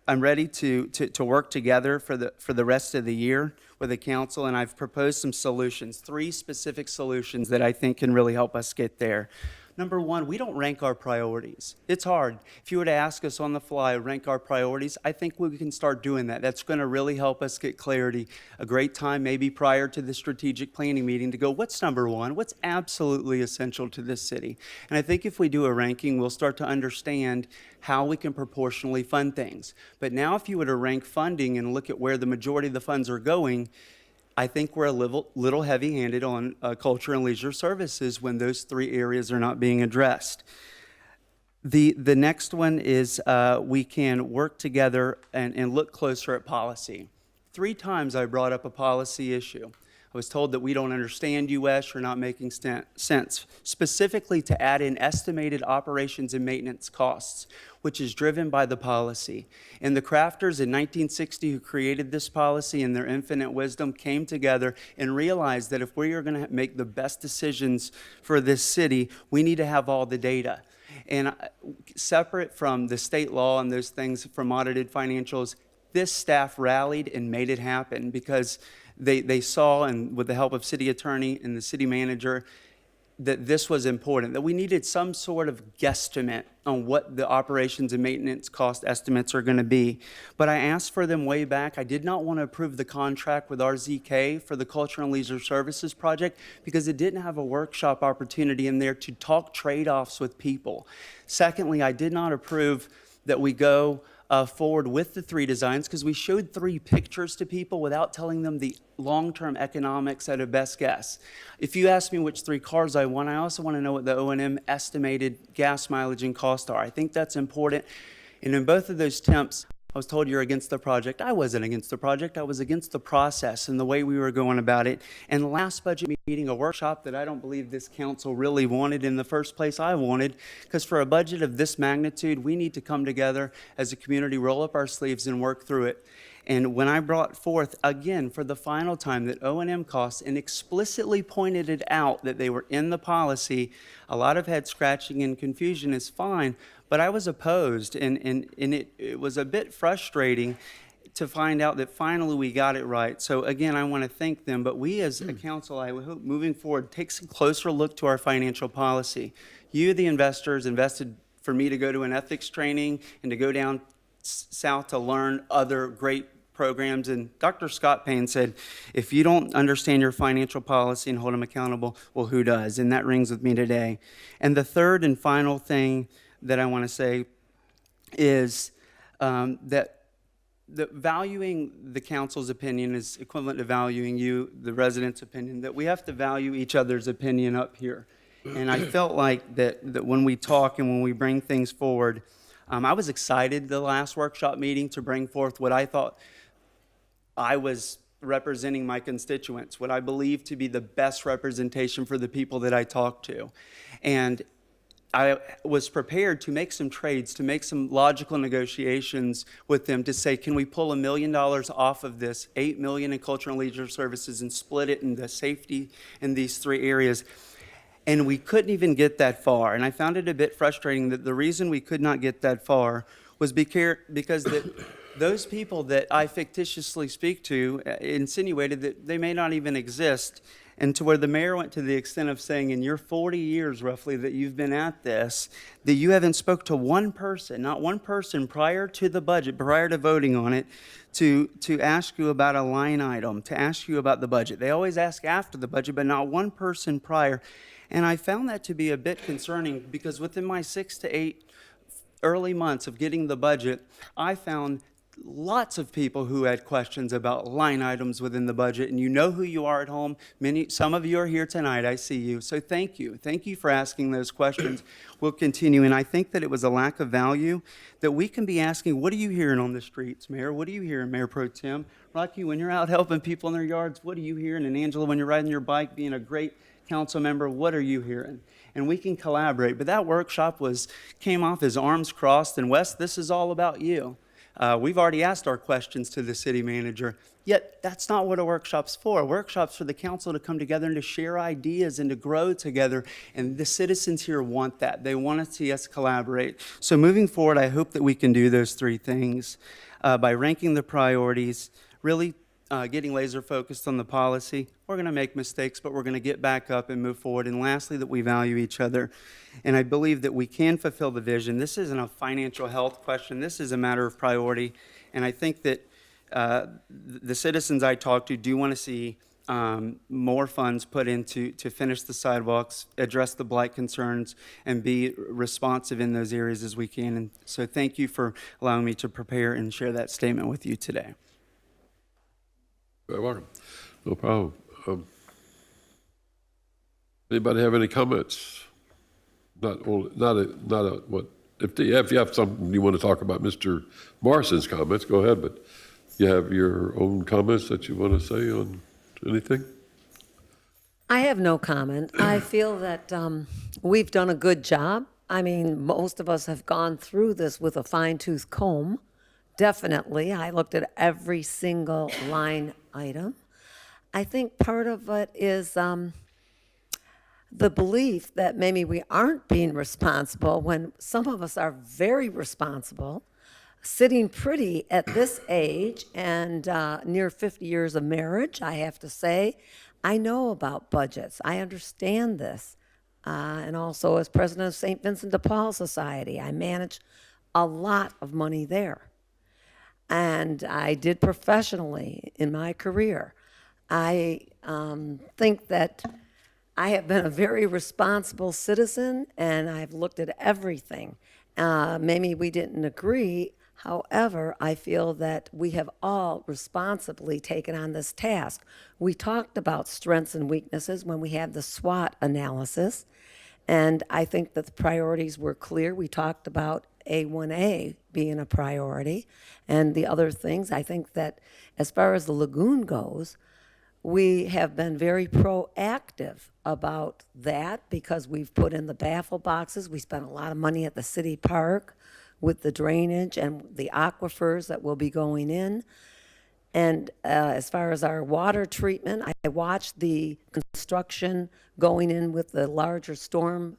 I'm ready to work together for the rest of the year with the council, and I've proposed some solutions, 3 specific solutions that I think can really help us get there. Number one, we don't rank our priorities. It's hard. If you were to ask us on the fly, rank our priorities, I think we can start doing that. That's going to really help us get clarity. A great time maybe prior to the strategic planning meeting to go, what's number one? What's absolutely essential to this city? And I think if we do a ranking, we'll start to understand how we can proportionally fund things. But now if you were to rank funding and look at where the majority of the funds are going, I think we're a little heavy-handed on culture and leisure services when those 3 areas are not being addressed. The next one is we can work together and look closer at policy. 3 times I brought up a policy issue. I was told that we don't understand US or not making sense, specifically to add in estimated operations and maintenance costs, which is driven by the policy. And the crafters in 1960 who created this policy in their infinite wisdom came together and realized that if we are going to make the best decisions for this city, we need to have all the data. And separate from the state law and those things from audited financials, this staff rallied and made it happen because they saw, and with the help of city attorney and the city manager, that this was important, that we needed some sort of guesstimate on what the operations and maintenance cost estimates are going to be. But I asked for them way back. I did not want to approve the contract with RZK for the Culture and Leisure Services project because it didn't have a workshop opportunity in there to talk trade-offs with people. Secondly, I did not approve that we go forward with the 3 designs because we showed 3 pictures to people without telling them the long-term economics at a best guess. If you ask me which 3 cars I want, I also want to know what the O&M estimated gas mileage and cost are. I think that's important. And in both of those attempts, I was told you're against the project. I wasn't against the project. I was against the process and the way we were going about it. And the last budget meeting, a workshop that I don't believe this council really wanted in the first place I wanted, because for a budget of this magnitude, we need to come together as a community, roll up our sleeves and work through it. And when I brought forth, again, for the final time, that O&M costs and explicitly pointed it out that they were in the policy, a lot of head scratching and confusion is fine, but I was opposed, and it was a bit frustrating to find out that finally we got it right. So again, I want to thank them, but we as a council, I hope moving forward, take some closer look to our financial policy. You, the investors, invested for me to go to an ethics training and to go down south to learn other great programs. And Dr. Scott Payne said, if you don't understand your financial policy and hold them accountable, well, who does? And that rings with me today. And the third and final thing that I want to say is that valuing the council's opinion is equivalent to valuing you, the residents' opinion, that we have to value each other's opinion up here. And I felt like that when we talk and when we bring things forward, I was excited the last workshop meeting to bring forth what I thought I was representing my constituents, what I believe to be the best representation for the people that I talk to. And I was prepared to make some trades, to make some logical negotiations with them to say, can we pull $1 million off of this, $8 million in culture and leisure services, and split it into safety in these 3 areas? And we couldn't even get that far. And I found it a bit frustrating that the reason we could not get that far was because those people that I fictitiously speak to insinuated that they may not even exist. And to where the mayor went to the extent of saying, in your 40 years roughly that you've been at this, that you haven't spoke to one person, not one person prior to the budget, prior to voting on it, to ask you about a line item, to ask you about the budget. They always ask after the budget, but not one person prior. And I found that to be a bit concerning because within my 6 to 8 early months of getting the budget, I found lots of people who had questions about line items within the budget, and you know who you are at home. Some of you are here tonight, I see you. So thank you. Thank you for asking those questions. We'll continue, and I think that it was a lack of value that we can be asking, what are you hearing on the streets, Mayor? What are you hearing, Mayor Pro Tem? Rocky, when you're out helping people in their yards, what are you hearing? And Angela, when you're riding your bike, being a great council member, what are you hearing? And we can collaborate. But that workshop came off as arms crossed, and Wes, this is all about you. We've already asked our questions to the city manager, yet that's not what a workshop's for. A workshop's for the council to come together and to share ideas and to grow together, and the citizens here want that. They want to see us collaborate. So moving forward, I hope that we can do those three things by ranking the priorities, really getting laser focused on the policy. We're going to make mistakes, but we're going to get back up and move forward. And lastly, that we value each other. And I believe that we can fulfill the vision. This isn't a financial health question. This is a matter of priority. And I think that the citizens I talk to do want to see more funds put into to finish the sidewalks, address the blight concerns, and be responsive in those areas as we can. And so thank you for allowing me to prepare and share that statement with you today. You're welcome. No problem. Anybody have any comments? If you have something you want to talk about, Mr. Morrison's comments, go ahead, but you have your own comments that you want to say on anything? I have no comment. I feel that we've done a good job. I mean, most of us have gone through this with a fine-tooth comb. Definitely. I looked at every single line item. I think part of it is the belief that maybe we aren't being responsible when some of us are very responsible, sitting pretty at this age and near 50 years of marriage, I have to say. I know about budgets. I understand this. And also as president of St. Vincent de Paul Society, I manage a lot of money there. And I did professionally in my career. I think that I have been a very responsible citizen, and I've looked at everything. Maybe we didn't agree. However, I feel that we have all responsibly taken on this task. We talked about strengths and weaknesses when we had the SWOT analysis, and I think that the priorities were clear. We talked about A1A being a priority, and the other things. I think that as far as the lagoon goes, we have been very proactive about that because we've put in the baffle boxes. We spent a lot of money at the city park with the drainage and the aquifers that will be going in. And as far as our water treatment, I watched the construction going in with the larger storm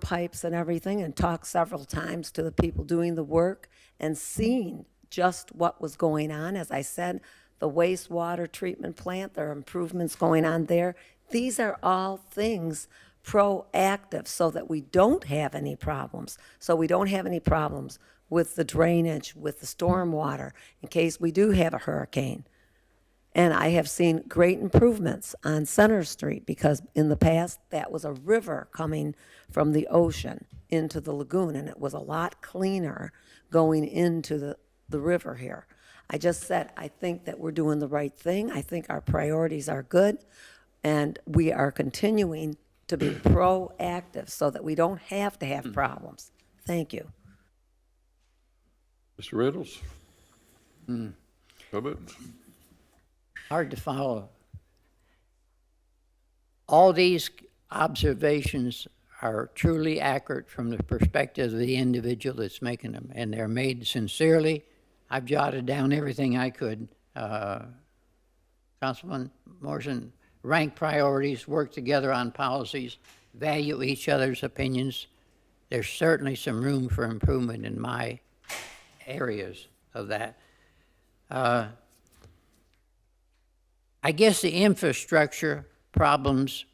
pipes and everything, and talked several times to the people doing the work and seeing just what was going on. As I said, the wastewater treatment plant, there are improvements going on there. These are all things proactive so that we don't have any problems. So we don't have any problems with the drainage, with the stormwater, in case we do have a hurricane. And I have seen great improvements on Center Street because in the past, that was a river coming from the ocean into the lagoon, and it was a lot cleaner going into the river here. I just said, I think that we're doing the right thing. I think our priorities are good, and we are continuing to be proactive so that we don't have to have problems. Thank you. Mr. Reynolds? Comments? Hard to follow. All these observations are truly accurate from the perspective of the individual that's making them, and they're made sincerely. I've jotted down everything I could. Councilman Morrison, rank priorities, work together on policies, value each other's opinions. There's certainly some room for improvement in my areas of that. I guess the infrastructure problems,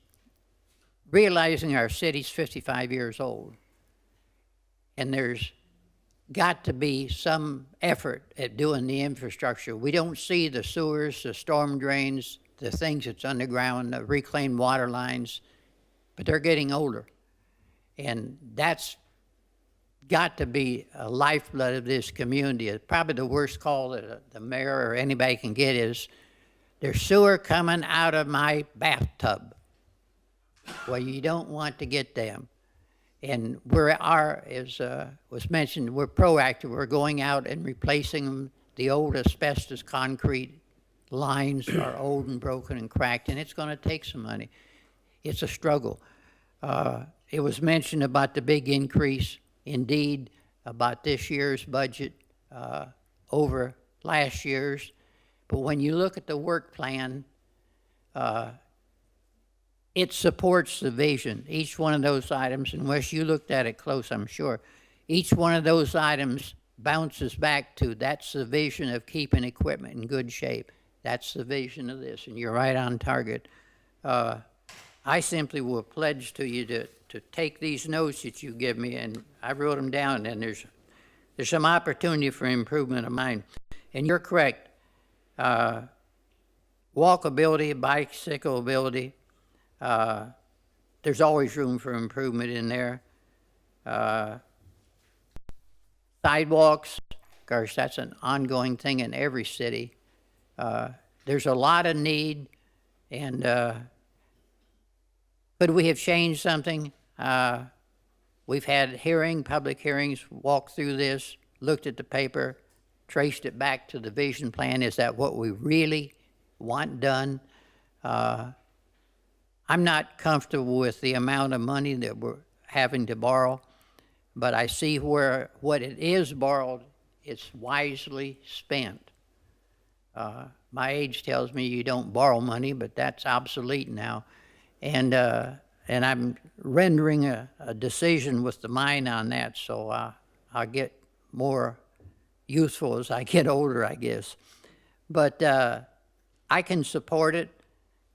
realizing our city's 55 years old, and there's got to be some effort at doing the infrastructure. We don't see the sewers, the storm drains, the things that's underground, the reclaimed water lines, but they're getting older. And that's got to be a lifeblood of this community. Probably the worst call that the mayor or anybody can get is, there's sewer coming out of my bathtub. Well, you don't want to get them. And as was mentioned, we're proactive. We're going out and replacing the old asbestos concrete lines are old and broken and cracked, and it's going to take some money. It's a struggle. It was mentioned about the big increase, indeed, about this year's budget over last year's. But when you look at the work plan, it supports the vision. Each one of those items, and Wes, you looked at it close, I'm sure. Each one of those items bounces back to, that's the vision of keeping equipment in good shape. That's the vision of this, and you're right on target. I simply will pledge to you to take these notes that you give me, and I wrote them down, and there's some opportunity for improvement of mine. And you're correct. Walkability, bicycleability, there's always room for improvement in there. Sidewalks, of course, that's an ongoing thing in every city. There's a lot of need, and could we have changed something? We've had public hearings, walked through this, looked at the paper, traced it back to the vision plan. Is that what we really want done? I'm not comfortable with the amount of money that we're having to borrow, but I see where what it is borrowed, it's wisely spent. My age tells me you don't borrow money, but that's obsolete now. And I'm rendering a decision with the mind on that, so I'll get more useful as I get older, I guess. But I can support it.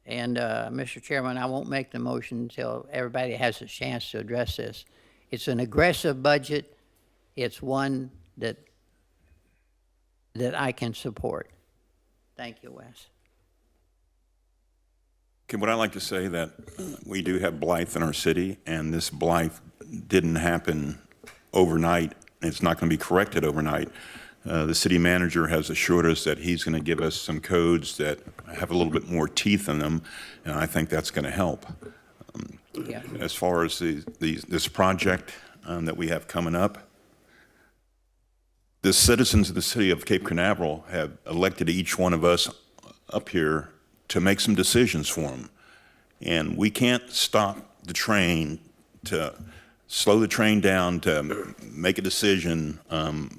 And, Mr. Chairman, I won't make the motion until everybody has a chance to address this. It's an aggressive budget. It's one that I can support. Thank you, Wes. Okay, what I'd like to say that we do have blight in our city, and this blight didn't happen overnight. It's not going to be corrected overnight. The city manager has assured us that he's going to give us some codes that have a little bit more teeth in them, and I think that's going to help. Yeah. As far as this project that we have coming up, the citizens of the city of Cape Canaveral have elected each one of us up here to make some decisions for them. And we can't stop the train to slow the train down to make a decision,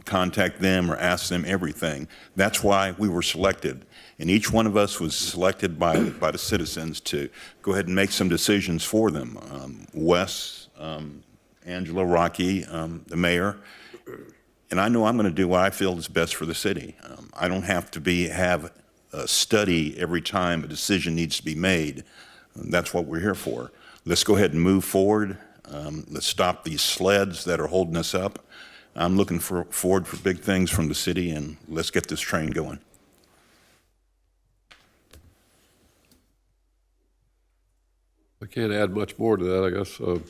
contact them or ask them everything. That's why we were selected. And each one of us was selected by the citizens to go ahead and make some decisions for them. Wes, Angela, Rocky, the mayor. And I know I'm going to do what I feel is best for the city. I don't have to have a study every time a decision needs to be made. That's what we're here for. Let's go ahead and move forward. Let's stop these sleds that are holding us up. I'm looking forward for big things from the city, and let's get this train going. I can't add much more to that, I guess.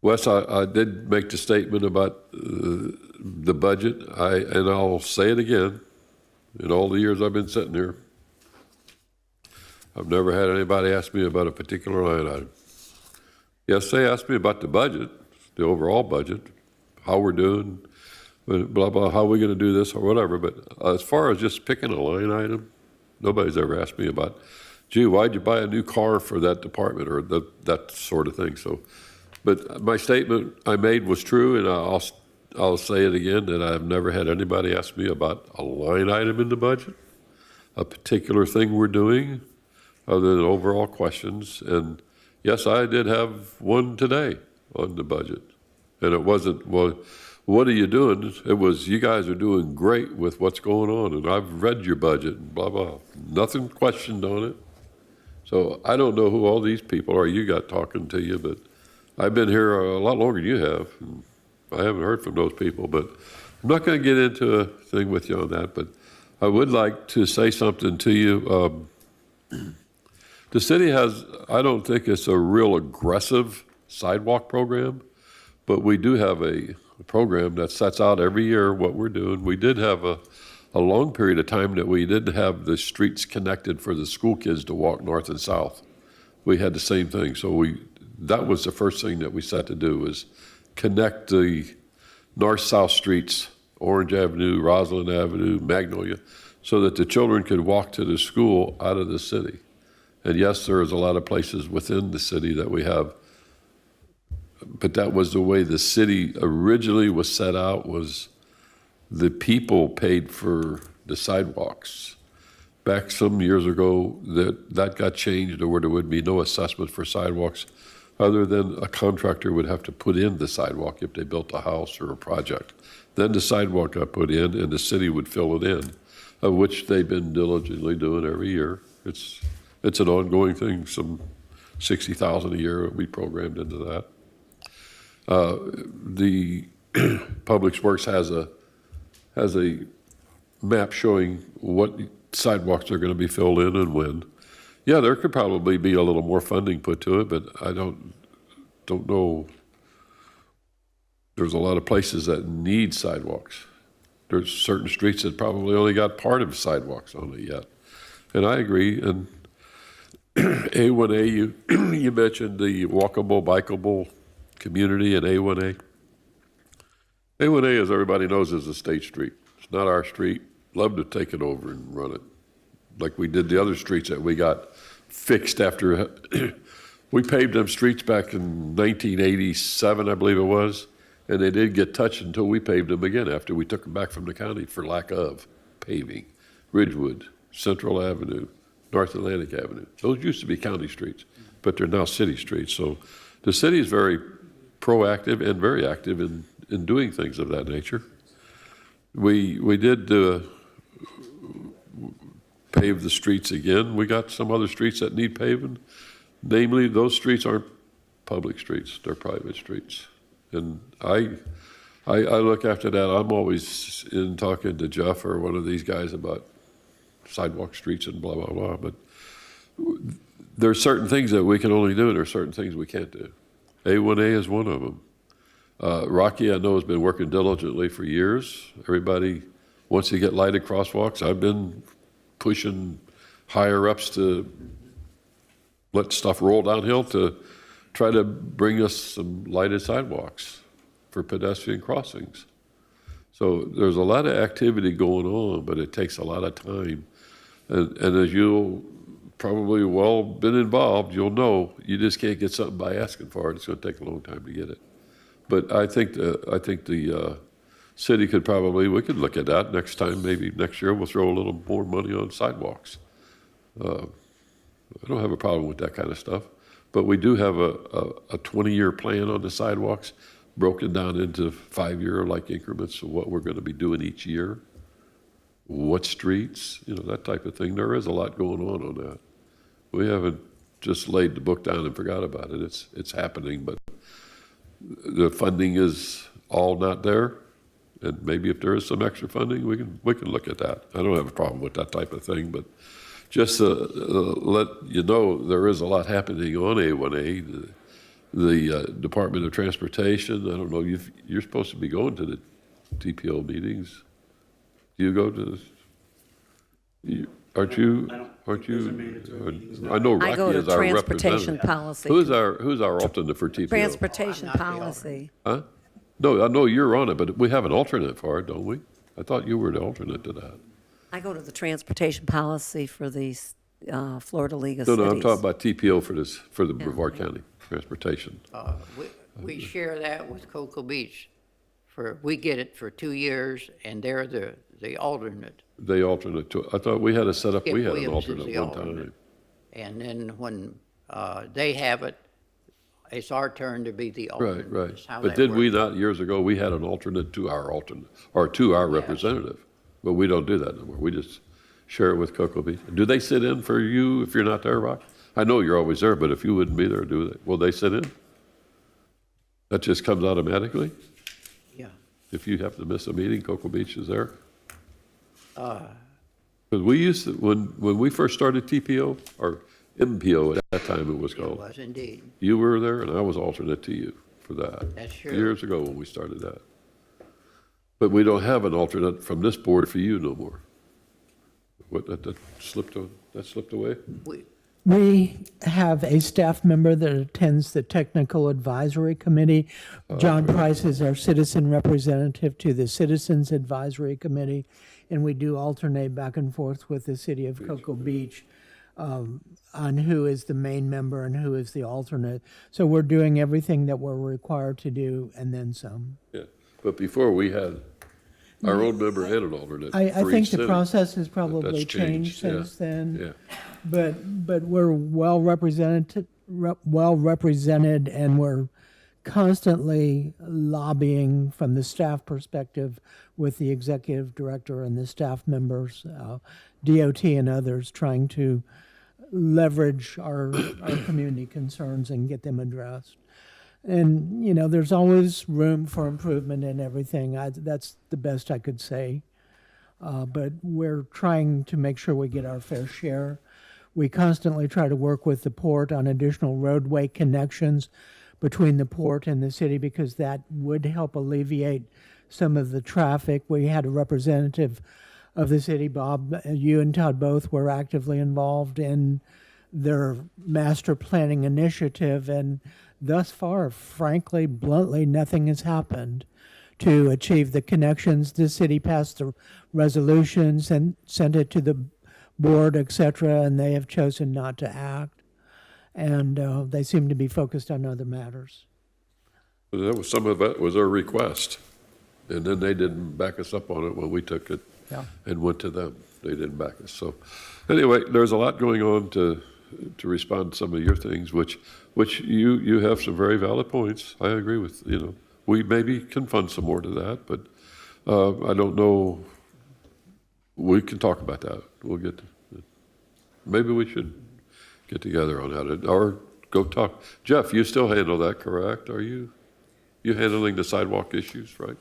Wes, I did make the statement about the budget, and I'll say it again. In all the years I've been sitting here, I've never had anybody ask me about a particular line item. Yes, they asked me about the budget, the overall budget, how we're doing, blah, blah, how we're going to do this or whatever. But as far as just picking a line item, nobody's ever asked me about, gee, why'd you buy a new car for that department or that sort of thing. So, but my statement I made was true, and I'll say it again, that I've never had anybody ask me about a line item in the budget, a particular thing we're doing, other than overall questions. And yes, I did have one today on the budget. And it wasn't, well, what are you doing? It was, you guys are doing great with what's going on, and I've read your budget, and blah, blah. Nothing questioned on it. So I don't know who all these people are you got talking to you, but I've been here a lot longer than you have. And I haven't heard from those people, but I'm not going to get into a thing with you on that, but I would like to say something to you. The city has, I don't think it's a real aggressive sidewalk program, But we do have a program that sets out every year what we're doing. We did have a long period of time that we didn't have the streets connected for the school kids to walk north and south. We had the same thing. So that was the first thing that we set to do, was connect the north-south streets, Orange Avenue, Roslyn Avenue, Magnolia, so that the children could walk to the school out of the city. And yes, there is a lot of places within the city that we have, but that was the way the city originally was set out, was the people paid for the sidewalks. Back some years ago, that got changed to where there would be no assessment for sidewalks, other than a contractor would have to put in the sidewalk if they built a house or a project. Then the sidewalk got put in and the city would fill it in, of which they've been diligently doing every year. It's an ongoing thing, some $60,000 a year we programmed into that. The Public Works has a map showing what sidewalks are going to be filled in and when. Yeah, there could probably be a little more funding put to it, but I don't know. There's a lot of places that need sidewalks. There's certain streets that probably only got part of sidewalks on it yet. And I agree. And A1A, you mentioned the walkable, bikeable community in A1A. A1A, as everybody knows, is a state street. It's not our street. Love to take it over and run it, like we did the other streets that we got fixed after. We paved them streets back in 1987, I believe it was, and they didn't get touched until we paved them again after we took them back from the county for lack of paving. Ridgewood, Central Avenue, North Atlantic Avenue. Those used to be county streets, but they're now city streets. So the city is very proactive and very active in doing things of that nature. We did pave the streets again. We got some other streets that need paving. Namely, those streets aren't public streets, they're private streets. And I look after that. I'm always in talking to Jeff or one of these guys about sidewalk streets and blah, blah, blah. But there are certain things that we can only do and there are certain things we can't do. A1A is one of them. Rocky, I know, has been working diligently for years. Everybody wants to get lighted crosswalks. I've been pushing higher ups to let stuff roll downhill to try to bring us some lighted sidewalks for pedestrian crossings. So there's a lot of activity going on, but it takes a lot of time. And as you'll probably well been involved, you'll know you just can't get something by asking for it. It's going to take a long time to get it. But I think the city could probably, we could look at that next time, maybe next year we'll throw a little more money on sidewalks. I don't have a problem with that kind of stuff, but we do have a 20-year plan on the sidewalks broken down into 5-year like increments of what we're going to be doing each year. What streets, that type of thing. There is a lot going on that. We haven't just laid the book down and forgot about it. It's happening, but the funding is all not there. And maybe if there is some extra funding, we can look at that. I don't have a problem with that type of thing, but just to let you know, there is a lot happening on A1A. The Department of Transportation, I don't know, you're supposed to be going to the TPO meetings. Do you go to this? Aren't you? I know I go Rocky to is our transportation representative. policy. Who's our alternate for TPO? Transportation policy. Huh? No, I know you're on it, but we have an alternate for it, don't we? I thought you were the alternate to that. I go to the transportation policy for the Florida League of Cities. No, I'm talking about TPO for the Brevard County Transportation. We share that with Cocoa Beach. We get it for 2 years, and they're the alternate. They alternate to, I thought we had a setup, we had an Williams is alternate the one time. alternate. And then when they have it, it's our turn to be the alternate. Right. That's how But that did we works. not, years ago, we had an alternate to our alternate, or to our representative? But we don't do that anymore. We just share it with Cocoa Beach. Do they sit in for you if you're not there, Rock? I know you're always there, but if you wouldn't be there, will they sit in? That just comes automatically? Yeah. If you happen to miss a meeting, Cocoa Beach is there? Because we used to, when we first started TPO, or MPO at that time it was It called, was indeed. you were there and I was alternate to you for that. That's true. Years ago when we started that. But we don't have an alternate from this board for you no more. What, that slipped away? We have a staff member that attends the Technical Advisory Committee. John Price is our citizen representative to the Citizens Advisory Committee, and we do alternate back and forth with the city of Cocoa Beach on who is the main member and who is the alternate. So we're doing everything that we're required to do and then some. Yeah, but before we had our own member and an alternate I for think each the city. process has But probably that's changed yeah, since then. Yeah, But we're well represented, and we're constantly lobbying from the staff perspective with the executive director and the staff members, DOT and others, trying to leverage our community concerns and get them addressed. And, you know, there's always room for improvement in everything. That's the best I could say. But we're trying to make sure we get our fair share. We constantly try to work with the port on additional roadway connections between the port and the city because that would help alleviate some of the traffic. We had a representative of the city, Bob, you and Todd both were actively involved in their master planning initiative, and thus far, frankly, bluntly, nothing has happened to achieve the connections. The city passed the resolutions and sent it to the board, et cetera, and they have chosen not to act. And they seem to be focused on other matters. but that was, some of that was our request. And then they didn't back us up on it when we took it and went to them. They didn't back us. So anyway, there's a lot going on to respond to some of your things, which you have some very valid points. I agree with, you know, we maybe can fund some more to that, but I don't know. We can talk about that. We'll get, maybe we should get together on how to, or go talk. Jeff, you still handle that, correct? Are you handling the sidewalk issues, right?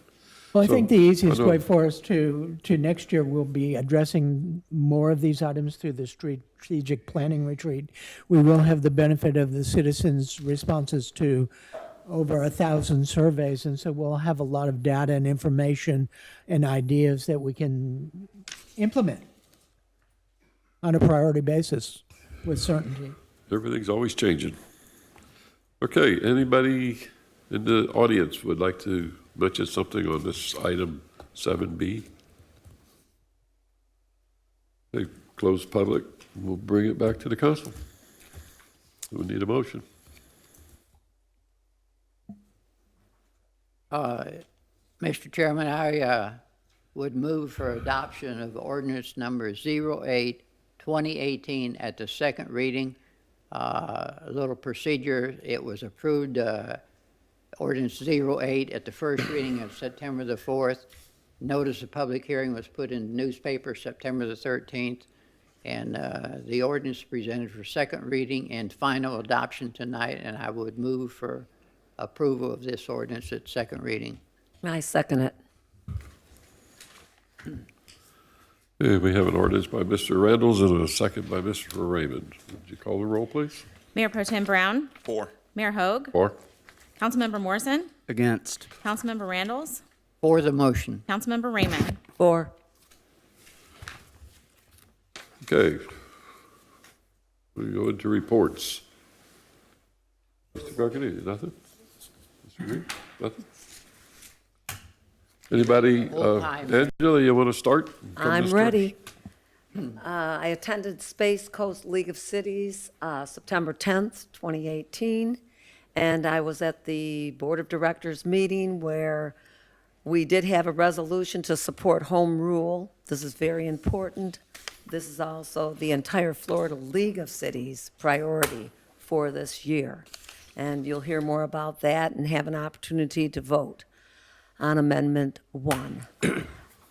Well, I So, think the easiest I know- way for us to next year, we'll be addressing more of these items through the strategic planning retreat. We will have the benefit of the citizens' responses to over 1,000 surveys, and so we'll have a lot of data and information and ideas that we can implement on a priority basis with certainty. Everything's always changing. Okay, anybody in the audience would like to mention something on this item 7B? Okay, close public. We'll bring it back to the council. We need a motion. Mr. Chairman, I would move for adoption of ordinance number 08-2018 at the second reading. A little procedure, it was approved, ordinance 08 at the first reading of September the 4th. Notice of public hearing was put in the newspaper September the 13th, and the ordinance presented for second reading and final adoption tonight, and I would move for approval of this ordinance at second reading. I second it. Okay, we have an ordinance by Mr. Randalls and a second by Mr. Raymond. Would you call the roll, please? Mayor Pro Tem Brown, Four. Mayor Hogue, Or? Councilmember Morrison, Against. Councilmember Randalls, For the motion. Councilmember Raymond. Four. Okay. We go into reports. Mr. Gargany, nothing? Mr. Green, nothing? Anybody? Full time. Angela, you want to start? Come I'm this ready. I attended Space Coast League of Cities September 10th, 2018, and I was at the Board of Directors meeting where we did have a resolution to support home rule. This is very important. This is also the entire Florida League of Cities priority for this year. And you'll hear more about that and have an opportunity to vote on Amendment 1.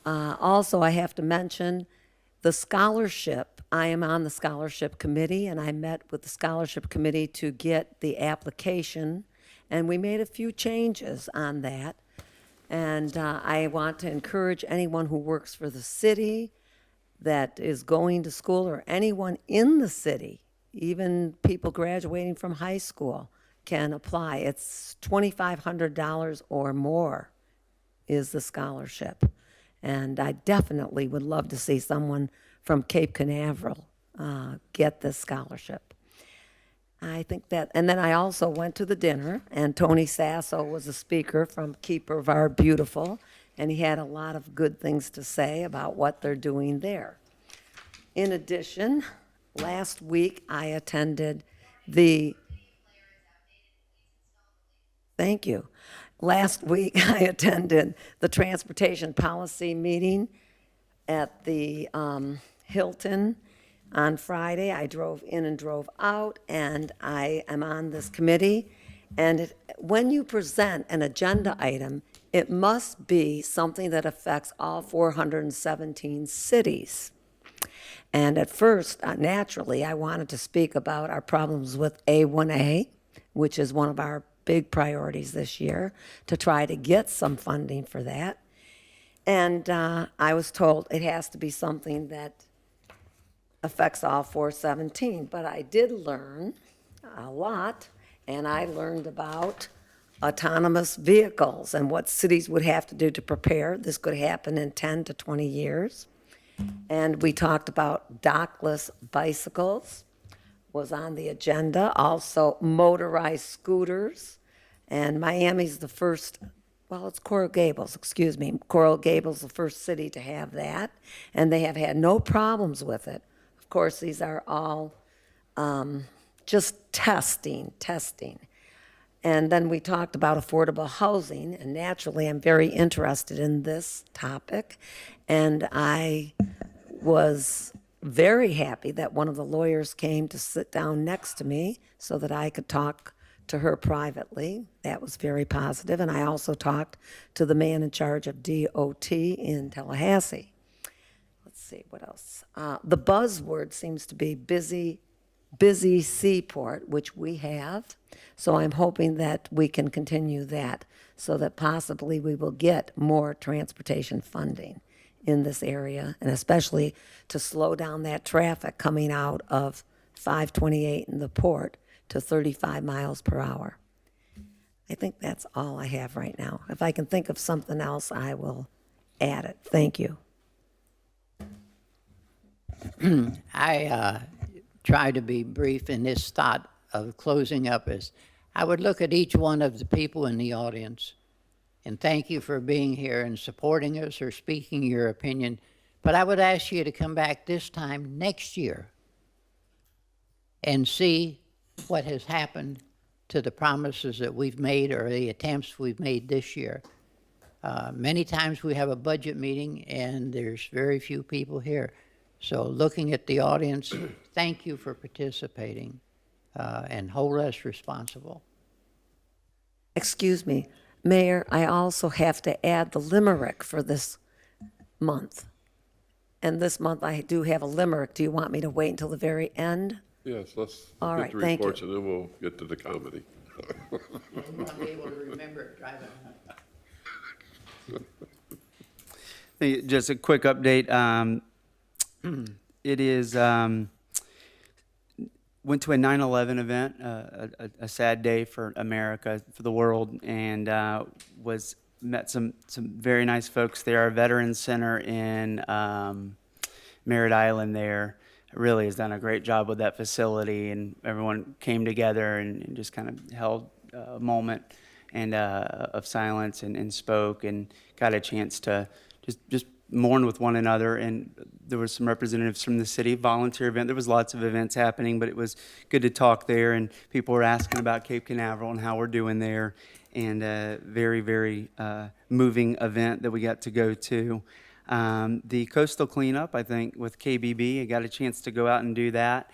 Also, I have to mention the scholarship. I am on the scholarship committee, and I met with the scholarship committee to get the application, and we made a few changes on that. And I want to encourage anyone who works for the city that is going to school or anyone in the city, even people graduating from high school, can apply. It's $2,500 or more is the scholarship. And I definitely would love to see someone from Cape Canaveral get this scholarship. I think that, and then I also went to the dinner, and Tony Sasso was a speaker from Keeper of Our Beautiful, and he had a lot of good things to say about what they're doing there. In addition, last week I attended the, thank you. Last week I attended the transportation policy meeting at the Hilton on Friday. I drove in and drove out, and I am on this committee. And when you present an agenda item, it must be something that affects all 417 cities. And at first, naturally, I wanted to speak about our problems with A1A, which is one of our big priorities this year, to try to get some funding for that. And I was told it has to be something that affects all 417. But I did learn a lot, and I learned about autonomous vehicles and what cities would have to do to prepare. This could happen in 10 to 20 years. And we talked about dockless bicycles was on the agenda, also motorized scooters. And Miami's the first, well, it's Coral Gables, excuse me. Coral Gables, the first city to have that, and they have had no problems with it. Of course, these are all just testing. And then we talked about affordable housing, and naturally, I'm very interested in this topic. And I was very happy that one of the lawyers came to sit down next to me so that I could talk to her privately. That was very positive. And I also talked to the man in charge of DOT in Tallahassee. Let's see, what else? The buzzword seems to be busy seaport, which we have. So I'm hoping that we can continue that so that possibly we will get more transportation funding in this area, and especially to slow down that traffic coming out of 528 in the port to 35 miles per hour. I think that's all I have right now. If I can think of something else, I will add it. Thank you. I try to be brief in this thought of closing up is I would look at each one of the people in the audience and thank you for being here and supporting us or speaking your opinion. But I would ask you to come back this time next year and see what has happened to the promises that we've made or the attempts we've made this year. Many times we have a budget meeting and there's very few people here. So looking at the audience, thank you for participating and hold us responsible. Excuse me, Mayor, I also have to add the limerick for this month. And this month I do have a limerick. Do you want me to wait until the very end? Yes, let's All get right, the thank you. reports and then we'll get to the comedy. You want to be able to remember it driving home. Just a quick update. It is, went to a 9/11 event, a sad day for America, for the world, and met some very nice folks there. Our Veterans Center in Merritt Island there really has done a great job with that facility, and everyone came together and just kind of held a moment and of silence and spoke and got a chance to just mourn with one another. And there were some representatives from the city, volunteer event. There was lots of events happening, but it was good to talk there, and people were asking about Cape Canaveral and how we're doing there, and a very, very moving event that we got to go to. The coastal cleanup, I think, with KBB, I got a chance to go out and do that.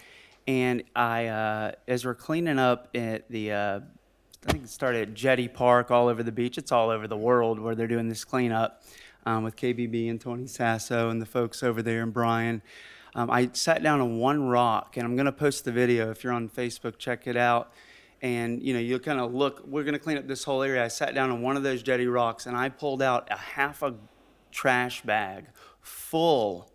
And as we're cleaning up at I think it started at Jetty Park all over the beach. It's all over the world where they're doing this cleanup with KBB and Tony Sasso and the folks over there and Brian. I sat down on one rock, and I'm going to post the video. If you're on Facebook, check it out. And, you'll kind of look. We're going to clean up this whole area. I sat down on one of those jetty rocks, and I pulled out a half a trash bag full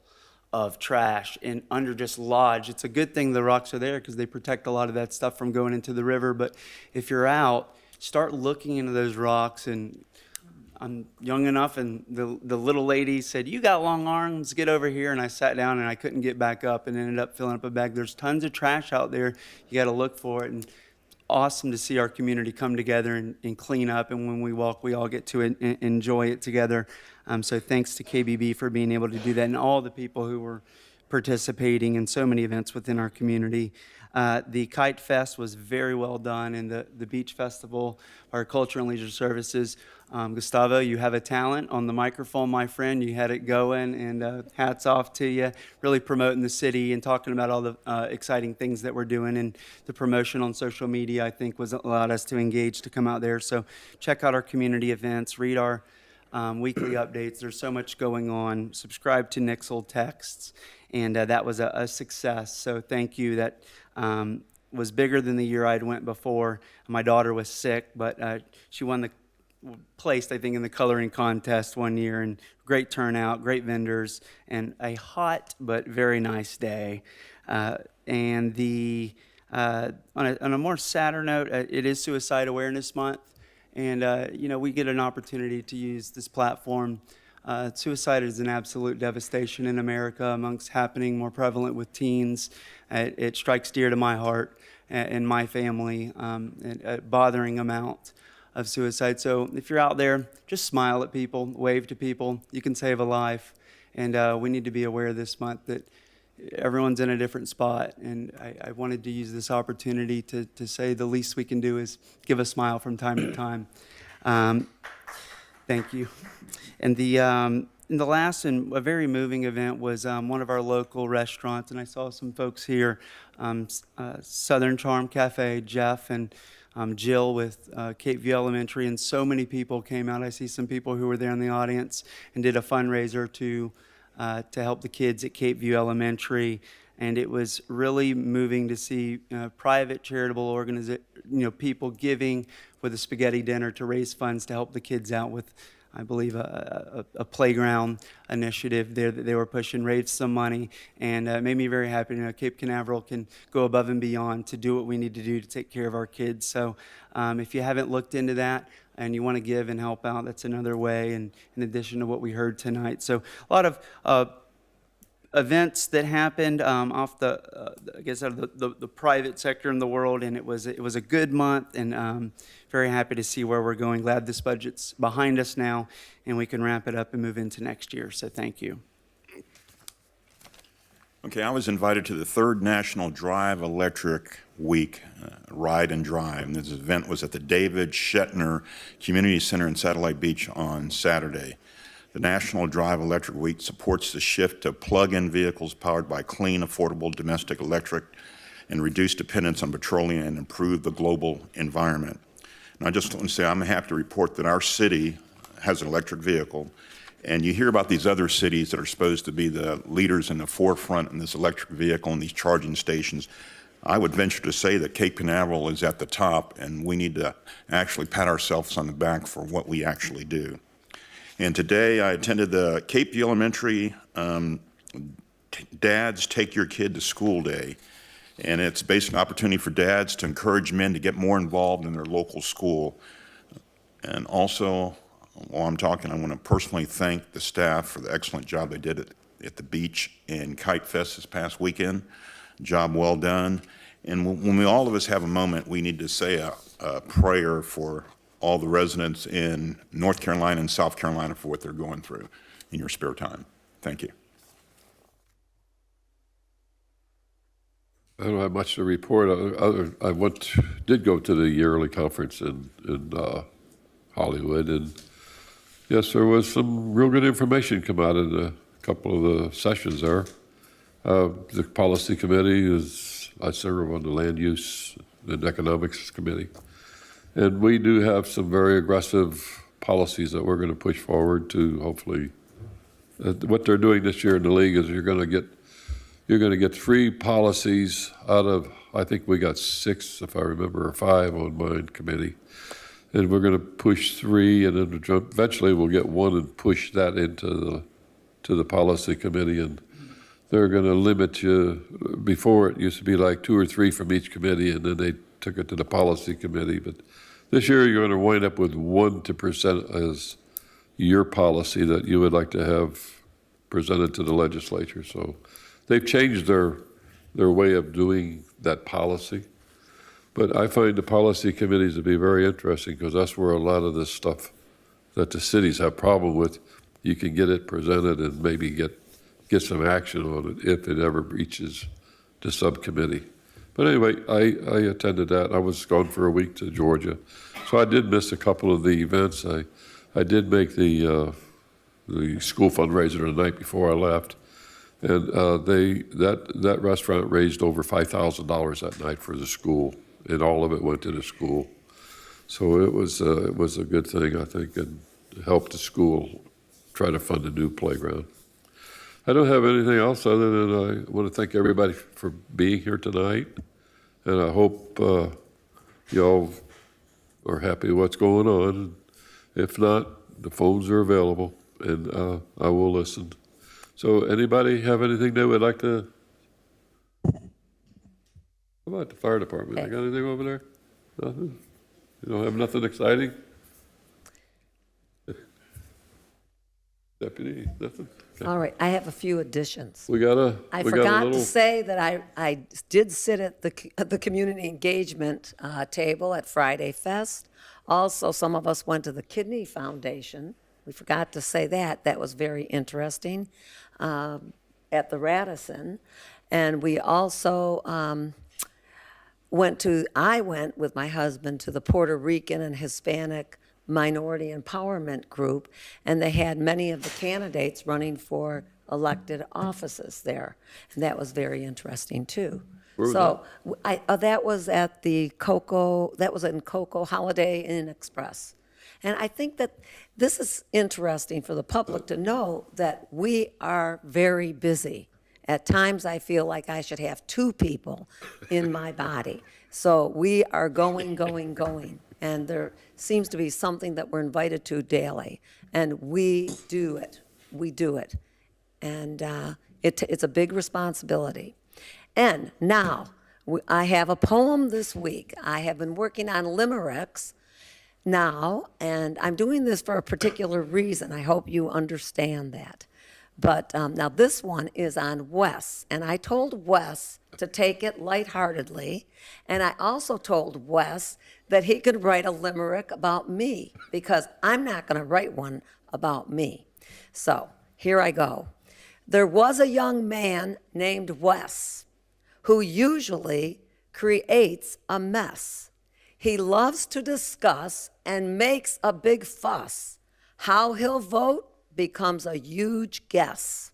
of trash and under just lodge. It's a good thing the rocks are there because they protect a lot of that stuff from going into the river. But if you're out, start looking into those rocks. And I'm young enough, and the little lady said, "You got long arms, get over here." And I sat down and I couldn't get back up and ended up filling up a bag. There's tons of trash out there. You got to look for it. And awesome to see our community come together and clean up. And when we walk, we all get to enjoy it together. So thanks to KBB for being able to do that, and all the people who were participating in so many events within our community. The Kite Fest was very well done, and the Beach Festival, our Culture and Leisure Services. Gustavo, you have a talent on the microphone, my friend. You had it going, and hats off to you. Really promoting the city and talking about all the exciting things that we're doing, and the promotion on social media, I think, was allowed us to engage to come out there. So check out our community events, read our weekly updates. There's so much going on. Subscribe to Nixle Texts, and that was a success. So thank you. That was bigger than the year I'd went before. My daughter was sick, but she won the placed, I think, in the coloring contest one year, and great turnout, great vendors, and a hot but very nice day. And on a more sadder note, it is Suicide Awareness Month, and we get an opportunity to use this platform. Suicide is an absolute devastation in America, amongst happening more prevalent with teens. It strikes dear to my heart and my family, a bothering amount of suicide. So if you're out there, just smile at people, wave to people. You can save a life. And we need to be aware this month that everyone's in a different spot. And I wanted to use this opportunity to say the least we can do is give a smile from time to time. Thank you. And the last and a very moving event was one of our local restaurants, and I saw some folks here, Southern Charm Cafe, Jeff and Jill with Cape View Elementary, and so many people came out. I see some people who were there in the audience and did a fundraiser to help the kids at Cape View Elementary, and it was really moving to see private charitable people giving with a spaghetti dinner to raise funds to help the kids out with, I believe, a playground initiative there that they were pushing, raised some money, and it made me very happy. Cape Canaveral can go above and beyond to do what we need to do to take care of our kids. So if you haven't looked into that and you want to give and help out, that's another way, and in addition to what we heard tonight. So a lot of events that happened off out of the private sector in the world, and it was a good month, and very happy to see where we're going. Glad this budget's behind us now, and we can wrap it up and move into next year. So thank you. Okay, I was invited to the third National Drive Electric Week, Ride and Drive. And this event was at the David Shetner Community Center in Satellite Beach on Saturday. The National Drive Electric Week supports the shift to plug-in vehicles powered by clean, affordable domestic electric and reduce dependence on petroleum and improve the global environment. And I just want to say I'm happy to report that our city has an electric vehicle, and you hear about these other cities that are supposed to be the leaders in the forefront in this electric vehicle and these charging stations. I would venture to say that Cape Canaveral is at the top, and we need to actually pat ourselves on the back for what we actually do. And today I attended the Cape View Elementary Dads Take Your Kid to School Day. And it's basically an opportunity for dads to encourage men to get more involved in their local school. And also, while I'm talking, I want to personally thank the staff for the excellent job they did at the beach in Kite Fest this past weekend. Job well done. And when all of us have a moment, we need to say a prayer for all the residents in North Carolina and South Carolina for what they're going through in your spare time. Thank you. I don't have much to report. I did go to the yearly conference in Hollywood, and yes, there was some real good information come out in a couple of the sessions there. The policy committee I serve on the land use and economics committee, and we do have some very aggressive policies that we're going to push forward to hopefully. What they're doing this year in the league is you're going to get 3 policies out of, I think we got 6, if I remember, or 5 on my committee. And we're going to push 3, and then eventually we'll get 1 and push that into the policy committee. And they're going to limit you. Before, it used to be like 2 or 3 from each committee, and then they took it to the policy committee. But this year, you're going to wind up with 1 to present as your policy that you would like to have presented to the legislature. So they've changed their way of doing that policy. But I find the policy committees to be very interesting because that's where a lot of this stuff that the cities have problem with, you can get it presented and maybe get some action on it if it ever reaches the subcommittee. But anyway, I attended that. I was gone for a week to Georgia. So I did miss a couple of the events. I did make the school fundraiser the night before I left. And that restaurant raised over $5,000 that night for the school, and all of it went to the school. So it was a good thing, I think, and helped the school try to fund a new playground. I don't have anything else other than I want to thank everybody for being here tonight, and I hope y'all are happy with what's going on. If not, the phones are available, and I will listen. So anybody have anything they would like to? How about the fire department? They got anything over there? Nothing? You don't have nothing exciting? Deputy, nothing? Okay. All right, I have a few additions. We got I a forgot little. to say that I did sit at the community engagement table at Friday Fest. Also, some of us went to the Kidney Foundation. We forgot to say that. That was very interesting at the Radisson. And we also I went with my husband to the Puerto Rican and Hispanic Minority Empowerment Group, and they had many of the candidates running for elected offices there. And that was very interesting, too. Where was So that was at the that was in Cocoa Holiday Inn Express. And I think that this is interesting for the public to know that we are very busy. At times, I feel like I should have 2 people in my body. So we are going. And there seems to be something that we're invited to daily. And we do it. And it's a big responsibility. And now, I have a poem this week. I have been working on limericks now, and I'm doing this for a particular reason. I hope you understand that. But now this one is on Wes, and I told Wes to take it lightheartedly, and I also told Wes that he could write a limerick about me, because I'm not going to write one about me. So here I go. There was a young man named Wes who usually creates a mess. He loves to discuss and makes a big fuss. How he'll vote becomes a huge guess.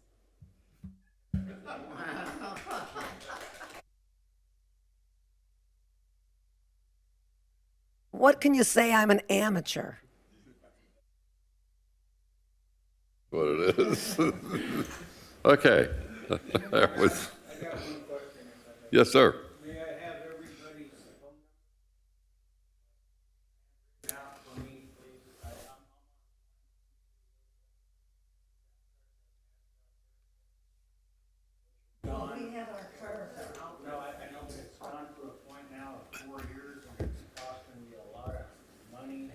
What can you say? I'm an amateur. What it is. Okay. That was. Yes, sir. May I have everybody's phone out for me, please? No, I know it's gone to a point now of 4 years, and it's costing me a lot of money.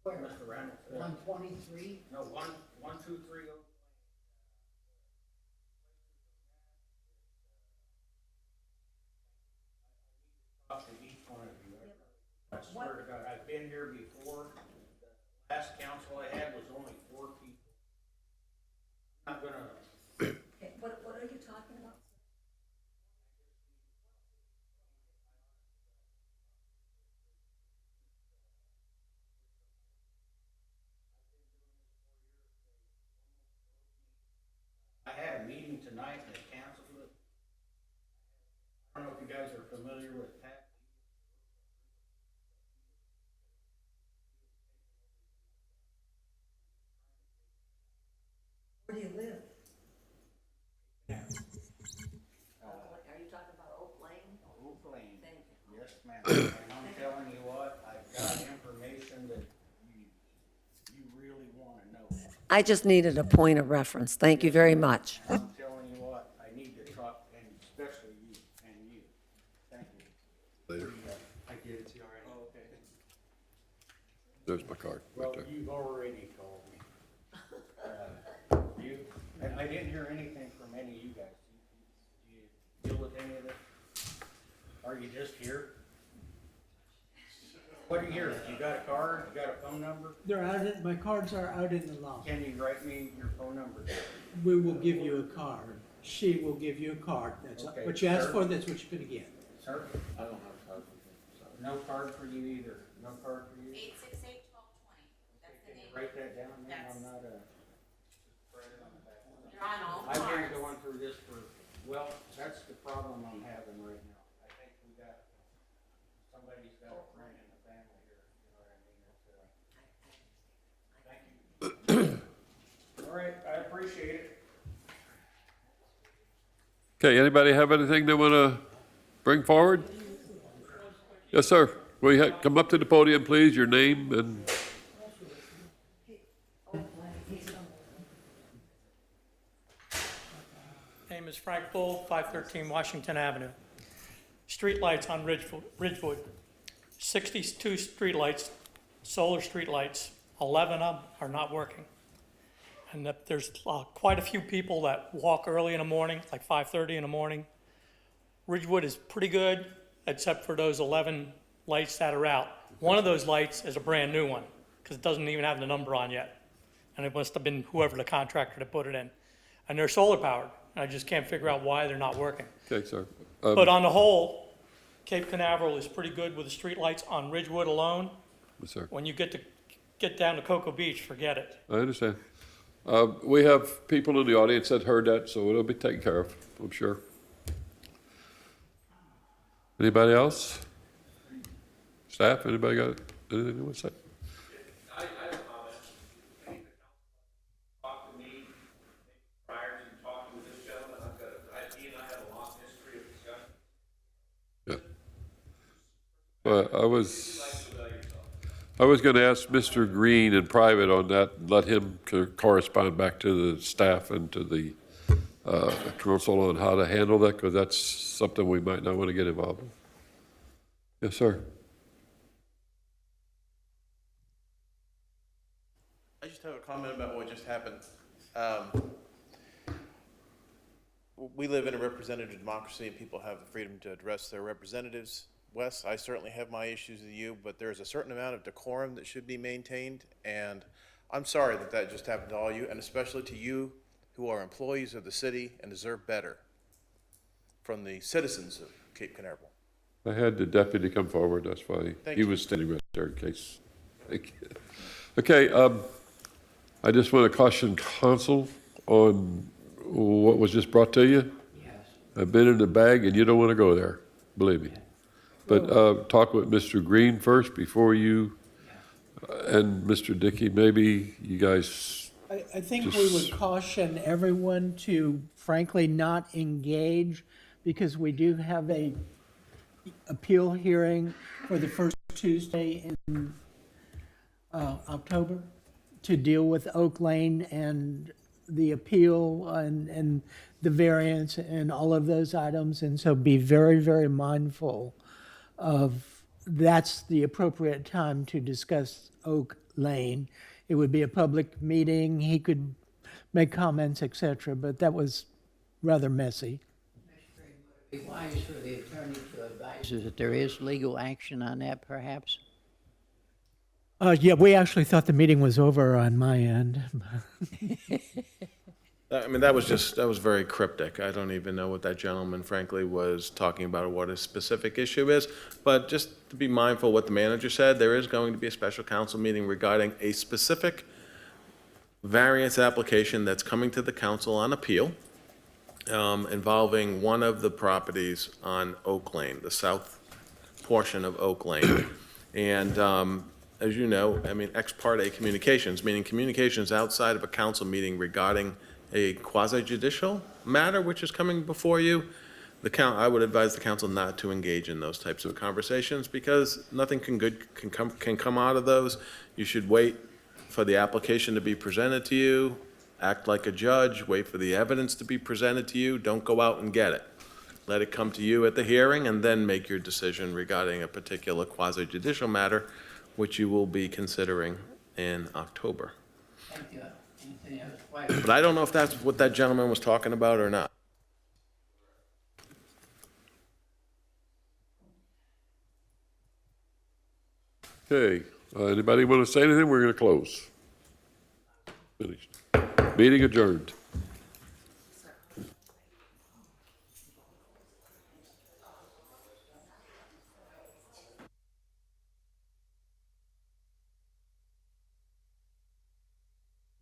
Where? Mr. Reynolds. 123? No, 1230. Talk to each one of you. I swear to God, I've been here before. The last council I had was only 4 people. I'm not gonna. What are you talking about? I had a meeting tonight and they canceled it. I don't know if you guys are familiar with Pat. Where do you live? Are you talking about Oak Lane? Oak Lane. Thank you. Yes, ma'am. And I'm telling you what, I've got information that you really want to know. I just needed a point of reference. Thank you very much. I'm telling you There's my card, right Well, there. you've already told me. I didn't hear anything from any of you guys. Do you deal with any of this? Are you just here? What are you here? You got a card? You got a phone number? They're out, my cards are out in the loft. Can you write me your phone number? We will give you a card. She will give you a card. That's Okay, what you asked sir. for, that's what you're gonna get. Sir? I don't have a card for you. No card for you either. No card for you? 868-1220. That's Can you write that down, man? I'm not a. You're on all I've been cards. going through this for, well, that's the problem I'm having right now. I think somebody's got a friend in the family here, you know what I mean? Thank you. All right, I appreciate it. Okay, anybody have anything they want to bring forward? Yes, sir. Will you come up to the podium, please, your name and... Name is Frank Bull, 513 Washington Avenue. Streetlights on Ridgewood. 62 streetlights, solar streetlights, 11 of them are not working. And there's quite a few people that walk early in the morning, like 5:30 in the morning. Ridgewood is pretty good, except for those 11 lights that are out. One of those lights is a brand-new one, because it doesn't even have the number on yet. And it must have been whoever the contractor that put it in. And they're solar-powered. I just can't figure out why they're not working. Okay, sir. But on the whole, Cape Canaveral is pretty good with the streetlights on Ridgewood alone. Yes, sir. When you get down to Cocoa Beach, forget it. I understand. We have people in the audience that heard that, so it'll be taken care of, I'm sure. Anybody else? Staff, anybody got anything they want to say? I have a comment. Talk to me prior to talking with this gentleman. He and I have a long history of discussion. Yeah. Well, I was going to ask Mr. Green in private on that, and let him correspond back to the staff and to the council on how to handle that, because that's something we might not want to get involved in. Yes, sir. I just have a comment about what just happened. We live in a representative democracy and people have the freedom to address their representatives. Wes, I certainly have my issues with you, but there's a certain amount of decorum that should be maintained. And I'm sorry that that just happened to all you, and especially to you who are employees of the city and deserve better from the citizens of Cape Canaveral. I had the deputy come forward, that's why Thank he you. was standing right there in case. Okay, I just want to caution council on what was just brought to you. Yes. I've been in the bag and you don't want to go there, believe me. But talk with Mr. Green first before you, and Mr. Dickey, maybe you guys, I think we would caution everyone to frankly not engage, because we do have a appeal hearing for the first Tuesday in October to deal with Oak Lane and the appeal and the variance and all of those items. And so be very, very mindful of that's the appropriate time to discuss Oak Lane. It would be a public meeting. He could make comments, et cetera, but that was rather messy. Be wise for the attorney to advise us that there is legal action on that, perhaps? Yeah, we actually thought the meeting was over on my end. I mean, that was very cryptic. I don't even know what that gentleman frankly was talking about or what his specific issue is. But just to be mindful of what the manager said, there is going to be a special council meeting regarding a specific variance application that's coming to the council on appeal involving one of the properties on Oak Lane, the south portion of Oak Lane. And as you know, I mean, ex parte communications, meaning communications outside of a council meeting regarding a quasi-judicial matter which is coming before you, I would advise the council not to engage in those types of conversations because nothing can come out of those. You should wait for the application to be presented to you, act like a judge, wait for the evidence to be presented to you, don't go out and get it. Let it come to you at the hearing and then make your decision regarding a particular quasi-judicial matter which you will be considering in October. Thank you. Anything else? But I don't know if that's what that gentleman was talking about or not. Okay, anybody want to say anything? We're going to close. Finished. Meeting adjourned.